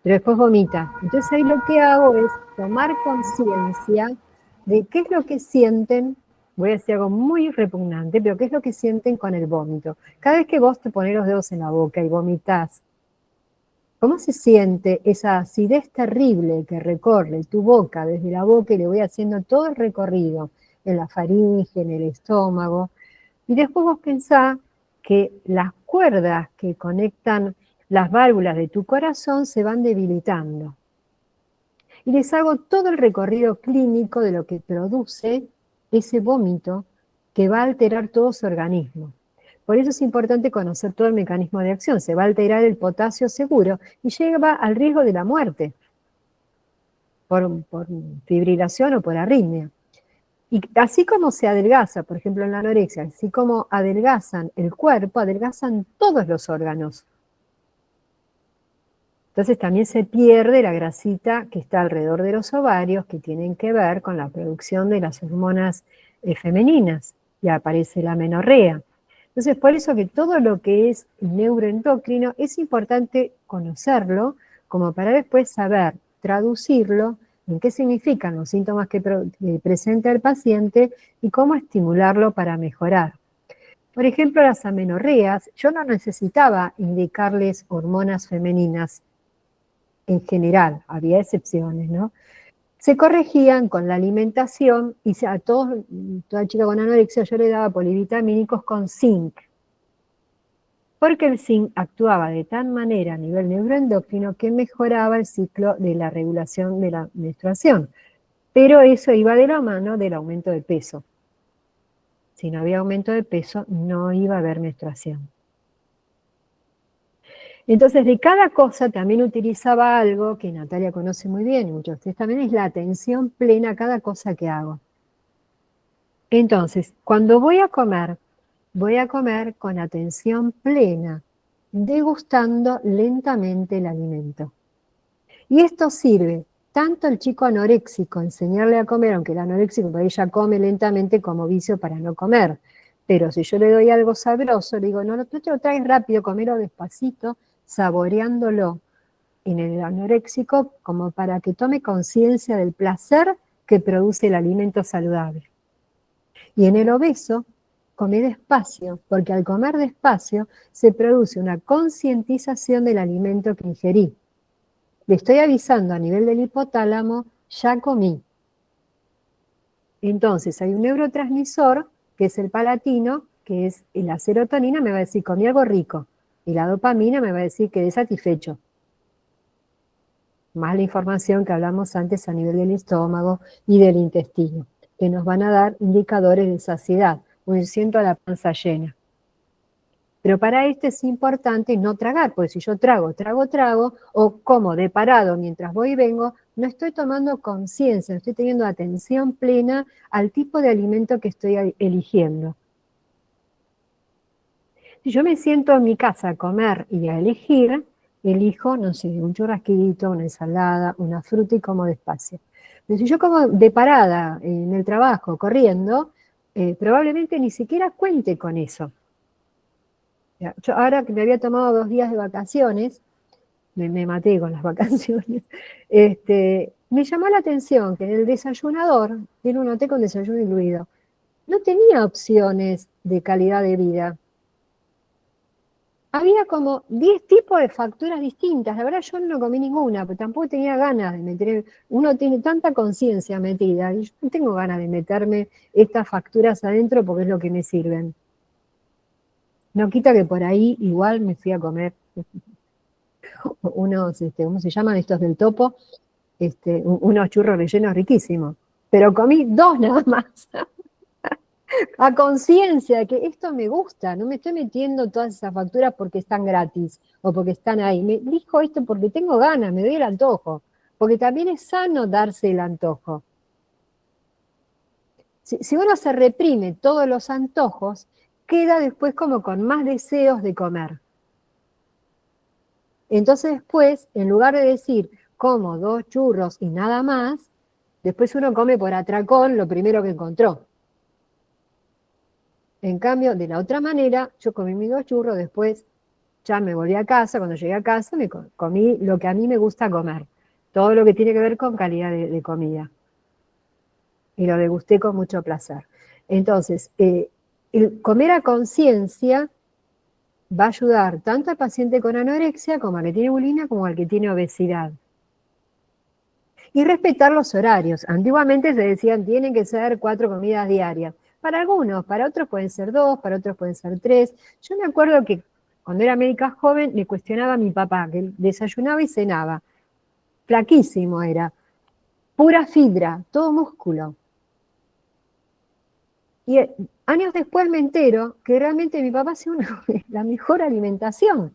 pero después vomitan. Entonces ahí lo que hago es tomar conciencia de qué es lo que sienten. Voy a decir algo muy repugnante, pero qué es lo que sienten con el vómito. Cada vez que vos te pones los dedos en la boca y vomitas, ¿Cómo se siente esa acidez terrible que recorre tu boca, desde la boca, y le voy haciendo todo el recorrido en la faringe, en el estómago? Y después vos pensás que las cuerdas que conectan las válvulas de tu corazón se van debilitando. Y les hago todo el recorrido clínico de lo que produce ese vómito que va a alterar todo su organismo. Por eso es importante conocer todo el mecanismo de acción. Se va a alterar el potasio seguro y lleva al riesgo de la muerte por fibrilación o por arritmia. Y así como se adelgaza, por ejemplo en la anorexia, así como adelgazan el cuerpo, adelgazan todos los órganos. Entonces también se pierde la grasita que está alrededor de los ovarios, que tienen que ver con la producción de las hormonas femeninas, y aparece la menorrea. Entonces, por eso que todo lo que es neuroendocrino es importante conocerlo, como para después saber traducirlo en qué significan los síntomas que presenta el paciente y cómo estimularlo para mejorar. Por ejemplo, las amenorreas, yo no necesitaba indicarles hormonas femeninas en general, había excepciones, ¿no? Se corregían con la alimentación y a toda chica con anorexia yo le daba polivitamínicos con zinc, porque el zinc actuaba de tal manera a nivel neuroendocrino que mejoraba el ciclo de la regulación de la menstruación, pero eso iba de la mano del aumento de peso. Si no había aumento de peso, no iba a haber menstruación. Entonces, de cada cosa también utilizaba algo que Natalia conoce muy bien, y muchos de ustedes también, es la atención plena a cada cosa que hago. Entonces, cuando voy a comer con atención plena, degustando lentamente el alimento. Y esto sirve tanto al chico anoréxico, enseñarle a comer, aunque el anoréxico por ahí ya come lentamente como vicio para no comer. Pero si yo le doy algo sabroso, le digo, no te lo traes rápido, comelo despacito, saboreándolo en el anoréxico, como para que tome conciencia del placer que produce el alimento saludable. Y en el obeso, come despacio, porque al comer despacio se produce una concientización del alimento que ingerí. Le estoy avisando a nivel del hipotálamo, ya comí. Entonces hay un neurotransmisor, que es el palatino, que es la serotonina, me va a decir, comí algo rico. Y la dopamina me va a decir, quedé satisfecho. Más la información que hablamos antes a nivel del estómago y del intestino, que nos van a dar indicadores de saciedad. Siento la panza llena. Pero para esto es importante no tragar, porque si yo trago, o como de parado mientras voy y vengo, no estoy tomando conciencia, no estoy teniendo atención plena al tipo de alimento que estoy eligiendo. Si yo me siento en mi casa a comer y a elegir, elijo, no sé, un churrasquito, una ensalada, una fruta y como despacio. Pero si yo como de parada en el trabajo, corriendo, probablemente ni siquiera cuente con eso. Yo ahora que me había tomado 2 días de vacaciones, me maté con las vacaciones, me llamó la atención que en el desayunador, tiene un hotel con desayuno incluido, no tenía opciones de calidad de vida. Había como 10 tipos de facturas distintas. La verdad yo no comí ninguna, pero tampoco tenía ganas de meter. Uno tiene tanta conciencia metida, y yo no tengo ganas de meterme estas facturas adentro porque es lo que me sirven. No quita que por ahí igual me fui a comer unos, ¿cómo se llaman estos del Topo? Unos churros rellenos riquísimos. Pero comí 2 nada más. A conciencia de que esto me gusta, no me estoy metiendo todas esas facturas porque están gratis o porque están ahí. Me elijo esto porque tengo ganas, me doy el antojo. Porque también es sano darse el antojo. Si uno se reprime todos los antojos, queda después como con más deseos de comer. Entonces después, en lugar de decir, como 2 churros y nada más, después uno come por atracón lo primero que encontró. En cambio, de la otra manera, yo comí mis 2 churros, después ya me volví a casa, cuando llegué a casa me comí lo que a mí me gusta comer, todo lo que tiene que ver con calidad de comida. Y lo degusté con mucho placer. Entonces, el comer a conciencia va a ayudar tanto al paciente con anorexia como al que tiene bulimia como al que tiene obesidad. Y respetar los horarios. Antiguamente se decían tienen que ser 4 comidas diarias. Para algunos, para otros pueden ser 2, para otros pueden ser 3. Yo me acuerdo que cuando era médica joven le cuestionaba a mi papá, que desayunaba y cenaba. Flaquísimo era. Pura fibra, todo músculo. Y años después me entero que realmente mi papá hacía la mejor alimentación.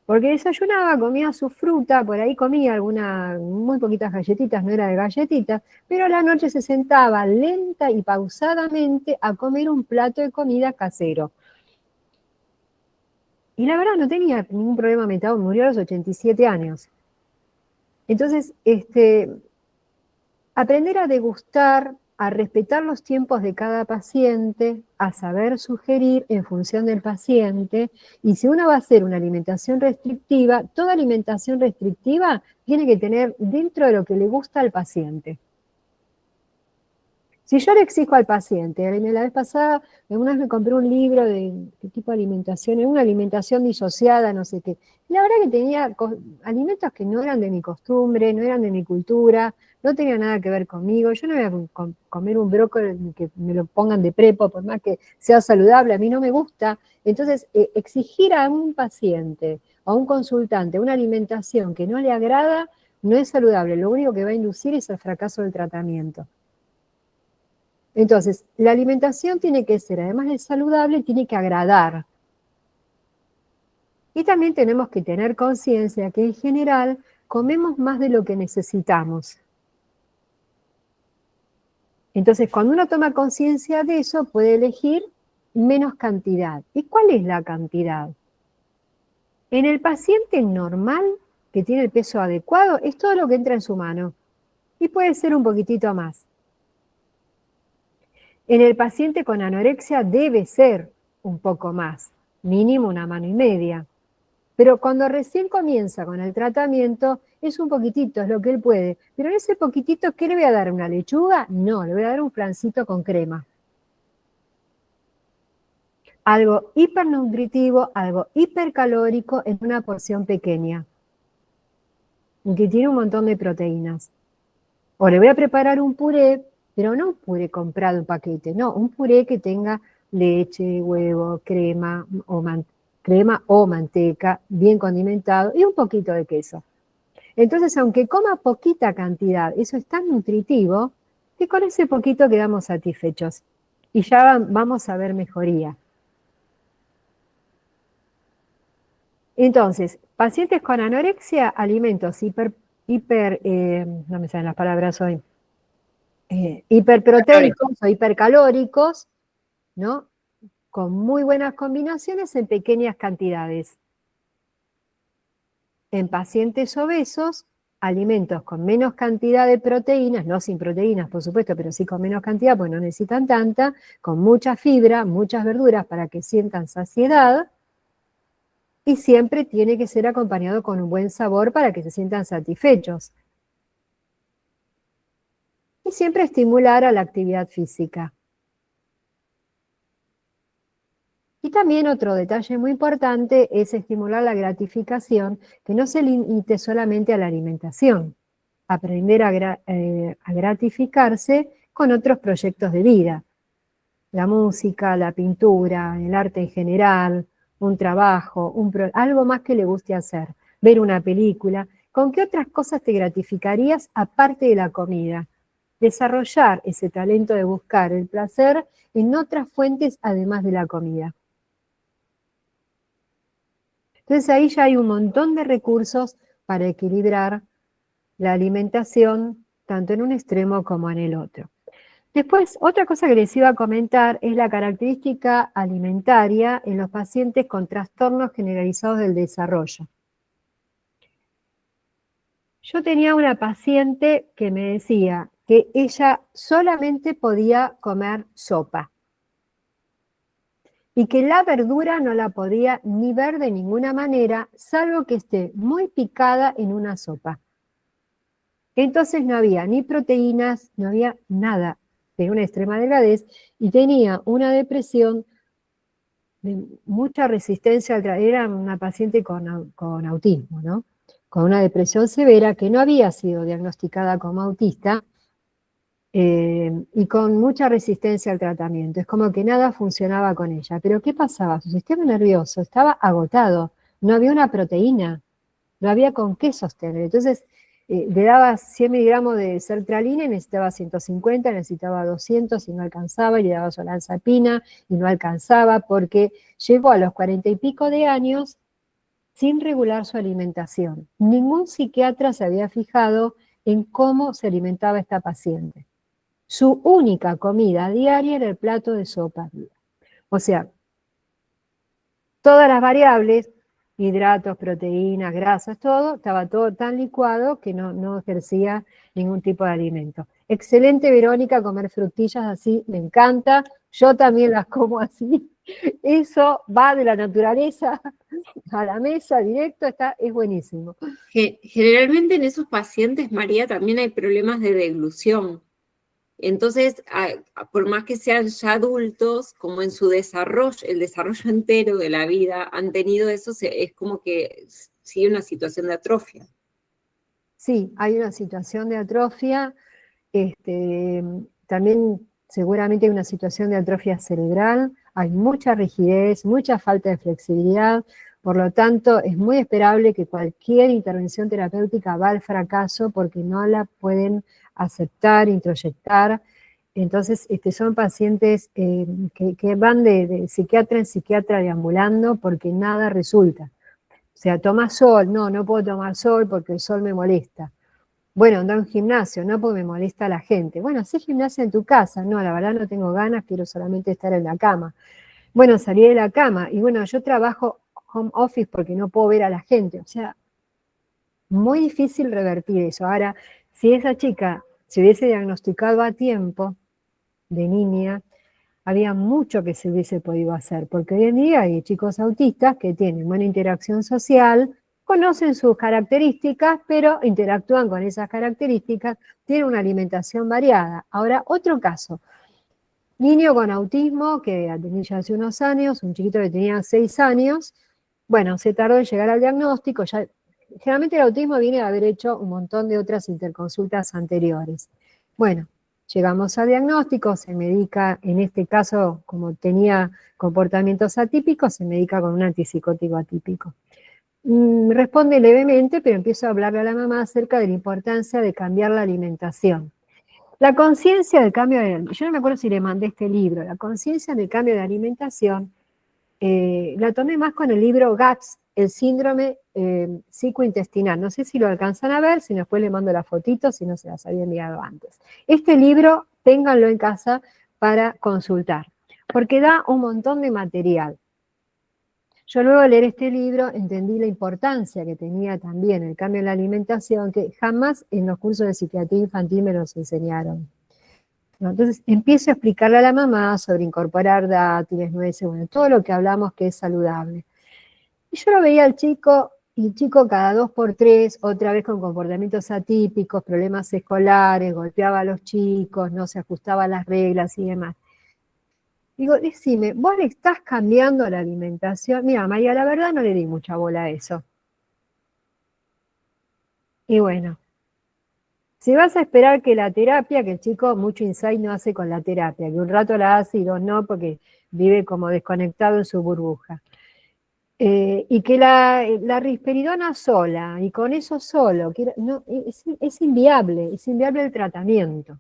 Porque desayunaba, comía su fruta, por ahí comía muy poquitas galletitas, no era de galletitas, pero a la noche se sentaba lenta y pausadamente a comer un plato de comida casero. Y la verdad no tenía ningún problema metabólico, murió a los 87 años. Entonces, aprender a degustar, a respetar los tiempos de cada paciente, a saber sugerir en función del paciente, y si uno va a hacer una alimentación restrictiva, toda alimentación restrictiva tiene que tener dentro de lo que le gusta al paciente. Si yo le exijo al paciente, la vez pasada, alguna vez me compré un libro de qué tipo de alimentación, era una alimentación disociada, no sé qué. La verdad que tenía alimentos que no eran de mi costumbre, no eran de mi cultura, no tenían nada que ver conmigo. Yo no voy a comer un brócoli que me lo pongan de prepo, por más que sea saludable, a mí no me gusta. Entonces, exigir a un paciente o a un consultante una alimentación que no le agrada, no es saludable. Lo único que va a inducir es el fracaso del tratamiento. Entonces, la alimentación tiene que ser, además de saludable, tiene que agradar. Y también tenemos que tener conciencia que en general comemos más de lo que necesitamos. Entonces, cuando uno toma conciencia de eso, puede elegir menos cantidad. ¿Y cuál es la cantidad? En el paciente normal, que tiene el peso adecuado, es todo lo que entra en su mano. Y puede ser un poquitito más. En el paciente con anorexia debe ser un poco más, mínimo 1,5 manos. Pero cuando recién comienza con el tratamiento, es un poquitito, es lo que él puede. Pero en ese poquitito, ¿qué le voy a dar? ¿Una lechuga? No, le voy a dar un flancito con crema. Algo hipernutritivo, algo hipercalórico en una porción pequeña, que tiene un montón de proteínas. O le voy a preparar un puré, pero no un puré comprado en paquete, no, un puré que tenga leche, huevo, crema o manteca, bien condimentado y un poquito de queso. Entonces, aunque coma poquita cantidad, eso es tan nutritivo que con ese poquito quedamos satisfechos y ya vamos a ver mejoría. Entonces, pacientes con anorexia, alimentos no me salen las palabras hoy, hiperproteicos o hipercalóricos, ¿no? Con muy buenas combinaciones en pequeñas cantidades. En pacientes obesos, alimentos con menos cantidad de proteínas, no sin proteínas, por supuesto, pero sí con menos cantidad, porque no necesitan tanta, con mucha fibra, muchas verduras para que sientan saciedad, y siempre tiene que ser acompañado con un buen sabor para que se sientan satisfechos. Y siempre estimular a la actividad física. Y también otro detalle muy importante es estimular la gratificación, que no se limite solamente a la alimentación. Aprender a gratificarse con otros proyectos de vida. La música, la pintura, el arte en general, un trabajo, algo más que le guste hacer. Ver una película. ¿Con qué otras cosas te gratificarías aparte de la comida? Desarrollar ese talento de buscar el placer en otras fuentes además de la comida. Entonces ahí ya hay un montón de recursos para equilibrar la alimentación tanto en un extremo como en el otro. Después, otra cosa que les iba a comentar es la característica alimentaria en los pacientes con trastornos generalizados del desarrollo. Yo tenía una paciente que me decía que ella solamente podía comer sopa y que la verdura no la podía ni ver de ninguna manera, salvo que esté muy picada en una sopa. Entonces no había ni proteínas, no había nada, tenía una extrema delgadez y tenía una depresión de mucha resistencia era una paciente con autismo, ¿no? Con una depresión severa que no había sido diagnosticada como autista, y con mucha resistencia al tratamiento. Es como que nada funcionaba con ella. Pero ¿qué pasaba? Su sistema nervioso estaba agotado, no había una proteína, no había con qué sostener. Entonces, le daba 100 miligramos de sertralina y necesitaba 150, necesitaba 200 y no alcanzaba, y le daba olanzapina y no alcanzaba, porque llegó a los 40 y pico de años sin regular su alimentación. Ningún psiquiatra se había fijado en cómo se alimentaba esta paciente. Su única comida diaria era el plato de sopa. O sea, todas las variables, hidratos, proteínas, grasas, todo, estaba todo tan licuado que no ejercía ningún tipo de alimento. Excelente, Verónica, comer frutillas así, me encanta. Yo también las como así. Eso va de la naturaleza a la mesa directo, es buenísimo. Generalmente en esos pacientes, María, también hay problemas de deglución. Entonces, por más que sean ya adultos, como en su desarrollo, el desarrollo entero de la vida, han tenido eso, es como que sigue una situación de atrofia. Sí, hay una situación de atrofia, también seguramente hay una situación de atrofia cerebral, hay mucha rigidez, mucha falta de flexibilidad, por lo tanto es muy esperable que cualquier intervención terapéutica va al fracaso porque no la pueden aceptar, introyectar. Entonces son pacientes que van de psiquiatra en psiquiatra deambulando porque nada resulta. O sea, toma sol, no puedo tomar sol porque el sol me molesta. Bueno, anda a un gimnasio, no porque me molesta la gente. Bueno, hacé gimnasia en tu casa. No, la verdad no tengo ganas, quiero solamente estar en la cama. Bueno, salí de la cama y bueno, yo trabajo home office porque no puedo ver a la gente. O sea, muy difícil revertir eso. Ahora, si esa chica se hubiese diagnosticado a tiempo de niña, había mucho que se hubiese podido hacer, porque hoy en día hay chicos autistas que tienen buena interacción social, conocen sus características, pero interactúan con esas características, tienen una alimentación variada. Ahora, otro caso, niño con autismo que tenía ya hace unos años, un chiquito que tenía 6 años, bueno, se tardó en llegar al diagnóstico, ya, generalmente el autismo viene de haber hecho un montón de otras interconsultas anteriores. Bueno, llegamos al diagnóstico, se medica, en este caso, como tenía comportamientos atípicos, se medica con un antipsicótico atípico. Responde levemente, pero empiezo a hablarle a la mamá acerca de la importancia de cambiar la alimentación. La conciencia del cambio yo no me acuerdo si le mandé este libro, la conciencia del cambio de alimentación, la tomé más con el libro GATS, el síndrome psicointestinal. No sé si lo alcanzan a ver, si después le mando la fotito, si no se las había enviado antes. Este libro, ténganlo en casa para consultar, porque da un montón de material. Yo luego de leer este libro entendí la importancia que tenía también el cambio en la alimentación, que jamás en los cursos de psiquiatría infantil me los enseñaron. Entonces empiezo a explicarle a la mamá sobre incorporar dátiles, nueces, bueno, todo lo que hablamos que es saludable. Y yo lo veía al chico, y el chico cada 2 por 3, otra vez con comportamientos atípicos, problemas escolares, golpeaba a los chicos, no se ajustaba a las reglas y demás. Digo, decime, ¿vos le estás cambiando la alimentación? Mira, María, la verdad no le di mucha bola a eso. Y bueno, si vas a esperar que la terapia, que el chico mucho insight no hace con la terapia, que un rato la hace y 2 no, porque vive como desconectado en su burbuja. Y que la risperidona sola, y con eso solo, no, es inviable el tratamiento.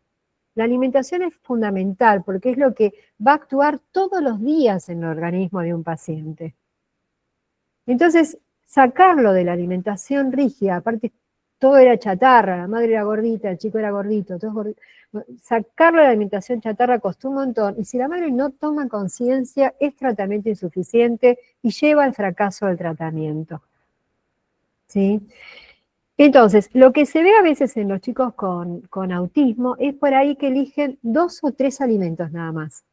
La alimentación es fundamental porque es lo que va a actuar todos los días en el organismo de un paciente. Entonces, sacarlo de la alimentación rígida, aparte todo era chatarra, la madre era gordita, el chico era gordito, todo gordito. Sacarlo de la alimentación chatarra costó un montón, y si la madre no toma conciencia, es tratamiento insuficiente y lleva al fracaso del tratamiento. ¿Sí? Entonces, lo que se ve a veces en los chicos con autismo es por ahí que eligen 2 o 3 alimentos nada más.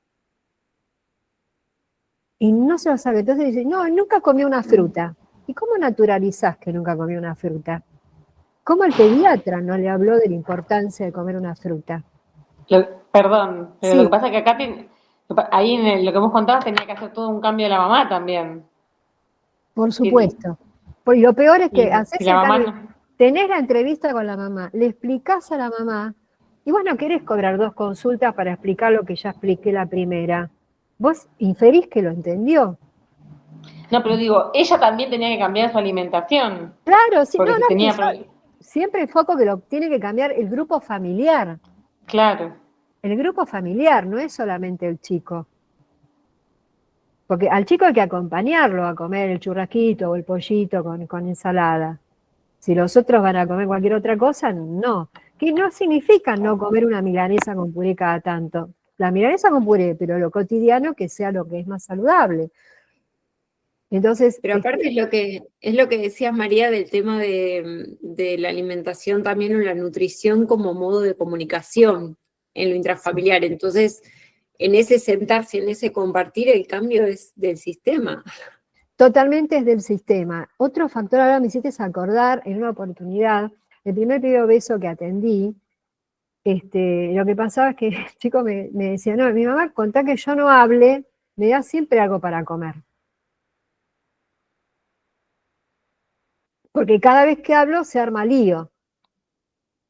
Y no se lo sabe. Entonces dicen, no, nunca comió una fruta. ¿Y cómo naturalizás que nunca comió una fruta? ¿Cómo el pediatra no le habló de la importancia de comer una fruta? Perdón, pero Sí. lo que pasa es que acá Ahí lo que vos contabas tenía que hacer todo un cambio de la mamá también. Por supuesto. Y lo peor es que Y haces si la el mamá cambio, no. tenés la entrevista con la mamá, le explicás a la mamá, y vos no querés cobrar 2 consultas para explicar lo que ya expliqué la primera. Vos inferís que lo entendió. No, pero digo, ella también tenía que cambiar su alimentación. Claro, sí, no, Porque si no, que tenía. yo siempre enfoco que lo tiene que cambiar el grupo familiar. Claro. El grupo familiar, no es solamente el chico. Porque al chico hay que acompañarlo a comer el churrasquito o el pollito con ensalada. Si los otros van a comer cualquier otra cosa, no. Que no significa no comer una milanesa con puré cada tanto. La milanesa con puré, pero lo cotidiano que sea lo que es más saludable. Entonces, Pero aparte es lo que decías, María, del tema de la alimentación también o la nutrición como modo de comunicación en lo intrafamiliar. Entonces, en ese sentarse, en ese compartir, el cambio es del sistema. totalmente es del sistema. Otro factor, ahora me hiciste acordar en una oportunidad, el primer video beso que atendí, lo que pasaba es que el chico me decía, no, mi mamá, contá que yo no hable, me da siempre algo para comer. Porque cada vez que hablo se arma lío.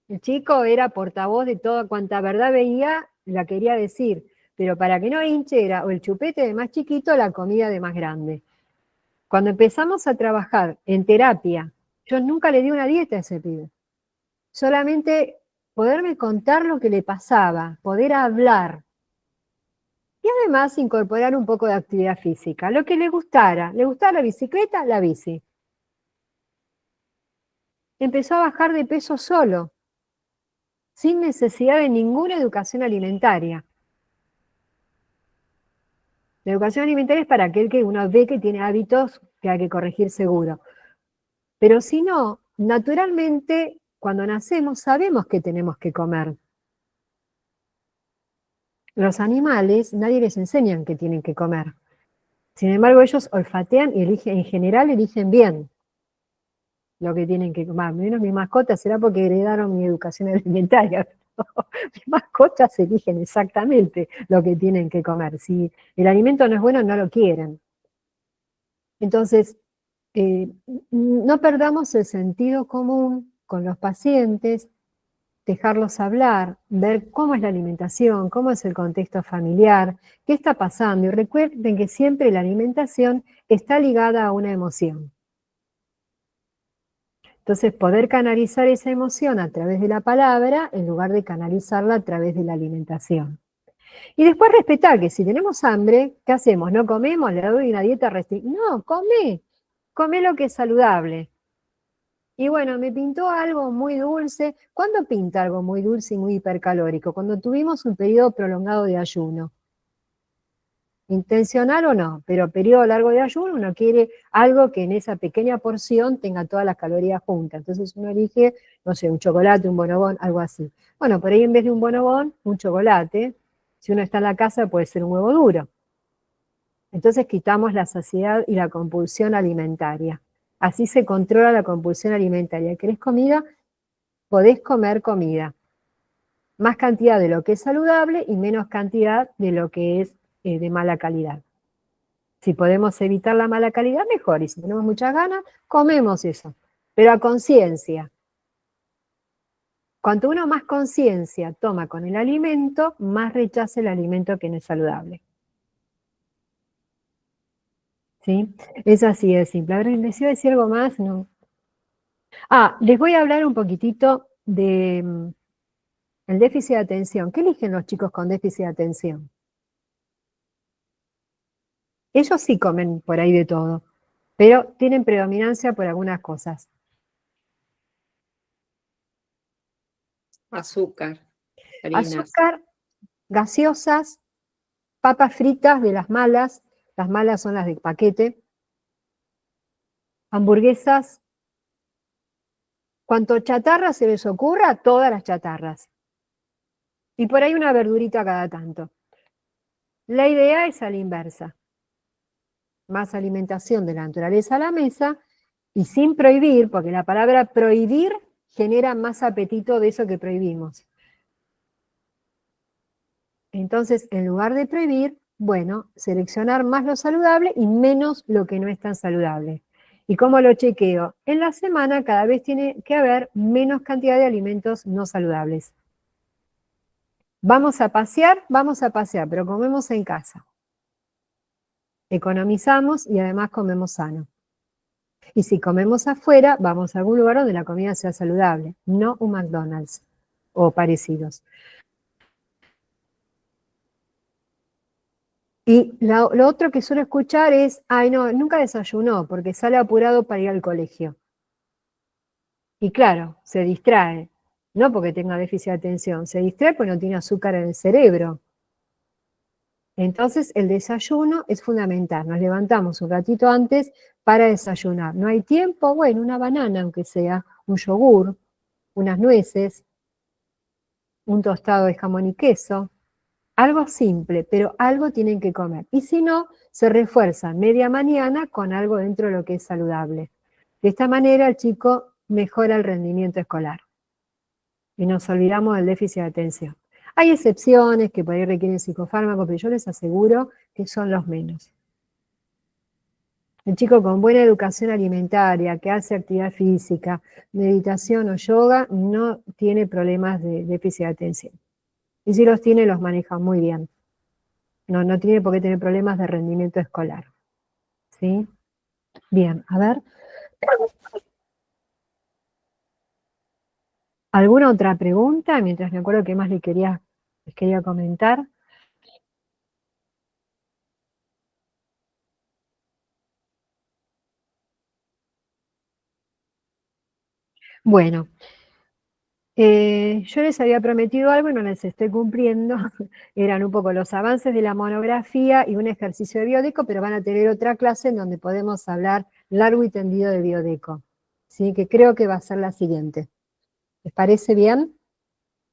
El chico era portavoz de toda cuanta verdad veía, la quería decir, pero para que no hinche era o el chupete de más chiquito o la comida de más grande. Cuando empezamos a trabajar en terapia, yo nunca le di una dieta a ese pibe. Solamente poderme contar lo que le pasaba, poder hablar. Y además incorporar un poco de actividad física, lo que le gustara. ¿Le gustaba la bicicleta? La bici. Empezó a bajar de peso solo, sin necesidad de ninguna educación alimentaria. La educación alimentaria es para aquel que uno ve que tiene hábitos que hay que corregir seguro. Pero si no, naturalmente, cuando nacemos sabemos que tenemos que comer. Los animales, nadie les enseña que tienen que comer. Sin embargo, ellos olfatean y eligen, en general eligen bien lo que tienen que comer. Menos mis mascotas, será porque heredaron mi educación alimentaria. Mis mascotas eligen exactamente lo que tienen que comer. Si el alimento no es bueno, no lo quieren. Entonces, no perdamos el sentido común con los pacientes, dejarlos hablar, ver cómo es la alimentación, cómo es el contexto familiar, qué está pasando. Y recuerden que siempre la alimentación está ligada a una emoción. Entonces, poder canalizar esa emoción a través de la palabra en lugar de canalizarla a través de la alimentación. Y después respetar que si tenemos hambre, ¿qué hacemos? ¿No comemos? ¿Le doy una dieta restrictiva? No, come lo que es saludable. Y bueno, me pintó algo muy dulce. ¿Cuándo pinta algo muy dulce y muy hipercalórico? Cuando tuvimos un periodo prolongado de ayuno. Intencional o no, pero periodo largo de ayuno, uno quiere algo que en esa pequeña porción tenga todas las calorías juntas. Entonces uno elige, no sé, un chocolate, un bonobón, algo así. Bueno, por ahí en vez de un bonobón, un chocolate. Si uno está en la casa puede ser un huevo duro. Entonces quitamos la saciedad y la compulsión alimentaria. Así se controla la compulsión alimentaria. ¿Querés comida? Podés comer comida. Más cantidad de lo que es saludable y menos cantidad de lo que es de mala calidad. Si podemos evitar la mala calidad, mejor. Y si tenemos muchas ganas, comemos eso. Pero a conciencia. Cuanto uno más conciencia toma con el alimento, más rechaza el alimento que no es saludable. ¿Sí? Es así de simple. A ver, ¿les iba a decir algo más? No. Les voy a hablar un poquitito de el déficit de atención. ¿Qué eligen los chicos con déficit de atención? Ellos sí comen por ahí de todo, pero tienen predominancia por algunas cosas. Azúcar, harinas. Azúcar, gaseosas, papas fritas de las malas son las de paquete, hamburguesas, cuanto chatarra se les ocurra, todas las chatarras. Y por ahí una verdurita cada tanto. La idea es a la inversa. Más alimentación de la naturaleza a la mesa y sin prohibir, porque la palabra prohibir genera más apetito de eso que prohibimos. Entonces, en lugar de prohibir, Bueno, seleccionar más lo saludable y menos lo que no es tan saludable. ¿Y cómo lo chequeo? En la semana cada vez tiene que haber menos cantidad de alimentos no saludables. Vamos a pasear, pero comemos en casa. Economizamos y además comemos sano. Y si comemos afuera, vamos a algún lugar donde la comida sea saludable, no un McDonald's o parecidos. Y lo otro que suelo escuchar es, ay no, nunca desayunó porque sale apurado para ir al colegio. Y claro, se distrae, no porque tenga déficit de atención, se distrae porque no tiene azúcar en el cerebro. Entonces el desayuno es fundamental, nos levantamos un ratito antes para desayunar. ¿No hay tiempo? Bueno, una banana aunque sea, un yogur, unas nueces, un tostado de jamón y queso. Algo simple, pero algo tienen que comer. Y si no, se refuerzan media mañana con algo dentro de lo que es saludable. De esta manera el chico mejora el rendimiento escolar. Y nos olvidamos del déficit de atención. Hay excepciones que por ahí requieren psicofármacos, pero yo les aseguro que son los menos. El chico con buena educación alimentaria, que hace actividad física, meditación o yoga, no tiene problemas de déficit de atención. Y si los tiene, los maneja muy bien. No tiene por qué tener problemas de rendimiento escolar. ¿Sí? Bien, a ver. ¿Alguna otra pregunta? Mientras me acuerdo qué más les quería comentar. Bueno, yo les había prometido algo y no les estoy cumpliendo. Eran un poco los avances de la monografía y un ejercicio de biodeco, pero van a tener otra clase en donde podemos hablar largo y tendido de biodeco. ¿Sí? Que creo que va a ser la siguiente. ¿Les parece bien?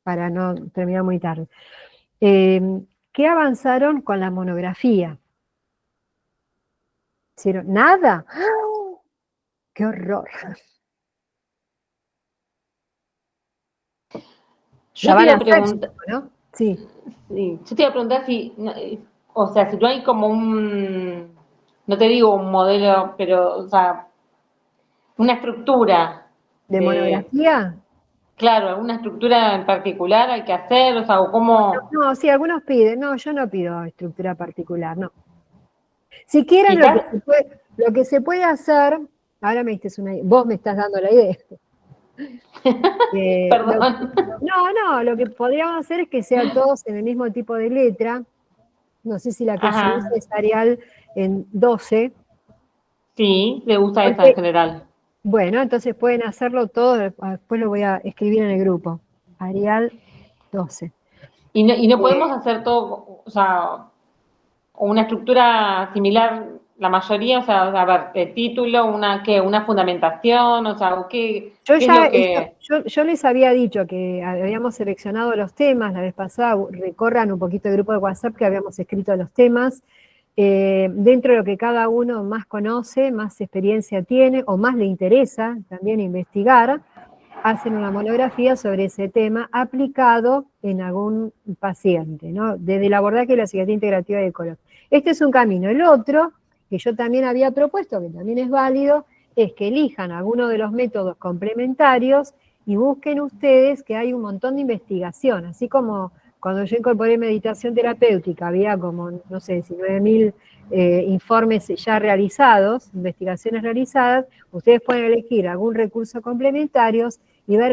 Para no terminar muy tarde. ¿Qué avanzaron con la monografía? ¿Hicieron nada? ¡Oh! ¡Qué horror! Yo te iba a preguntar, ¿no? Sí. Sí, yo te iba a preguntar si, o sea, si no hay como no te digo un modelo, pero, o sea, una estructura ¿De monografía? Claro, alguna estructura en particular hay que hacer, o sea, o cómo. No, sí, algunos piden. No, yo no pido estructura particular, no. Si quieren Quizás. lo que se puede hacer, ahora vos me estás dando la idea. Perdón. Lo que podríamos hacer es que sean todos en el mismo tipo de letra. No sé si la que se usa es Arial en 12. Sí, le gusta esa en general. Bueno, entonces pueden hacerlo todo, después lo voy a escribir en el grupo. Arial 12. Y no podemos hacer todo, o sea, una estructura similar, la mayoría, o sea, a ver, el título, una fundamentación, o sea, ¿qué es lo que? Yo les había dicho que habíamos seleccionado los temas la vez pasada, recorran un poquito el grupo de WhatsApp que habíamos escrito los temas, dentro de lo que cada uno más conoce, más experiencia tiene o más le interesa también investigar, hacen una monografía sobre ese tema aplicado en algún paciente, ¿no? Desde el abordaje de la psiquiatría integrativa del color. Este es un camino. El otro, que yo también había propuesto, que también es válido, es que elijan alguno de los métodos complementarios y busquen ustedes que hay un montón de investigación, así como cuando yo incorporé meditación terapéutica, había como, no sé, 19.000 informes ya realizados, investigaciones realizadas, ustedes pueden elegir algún recurso complementario y ver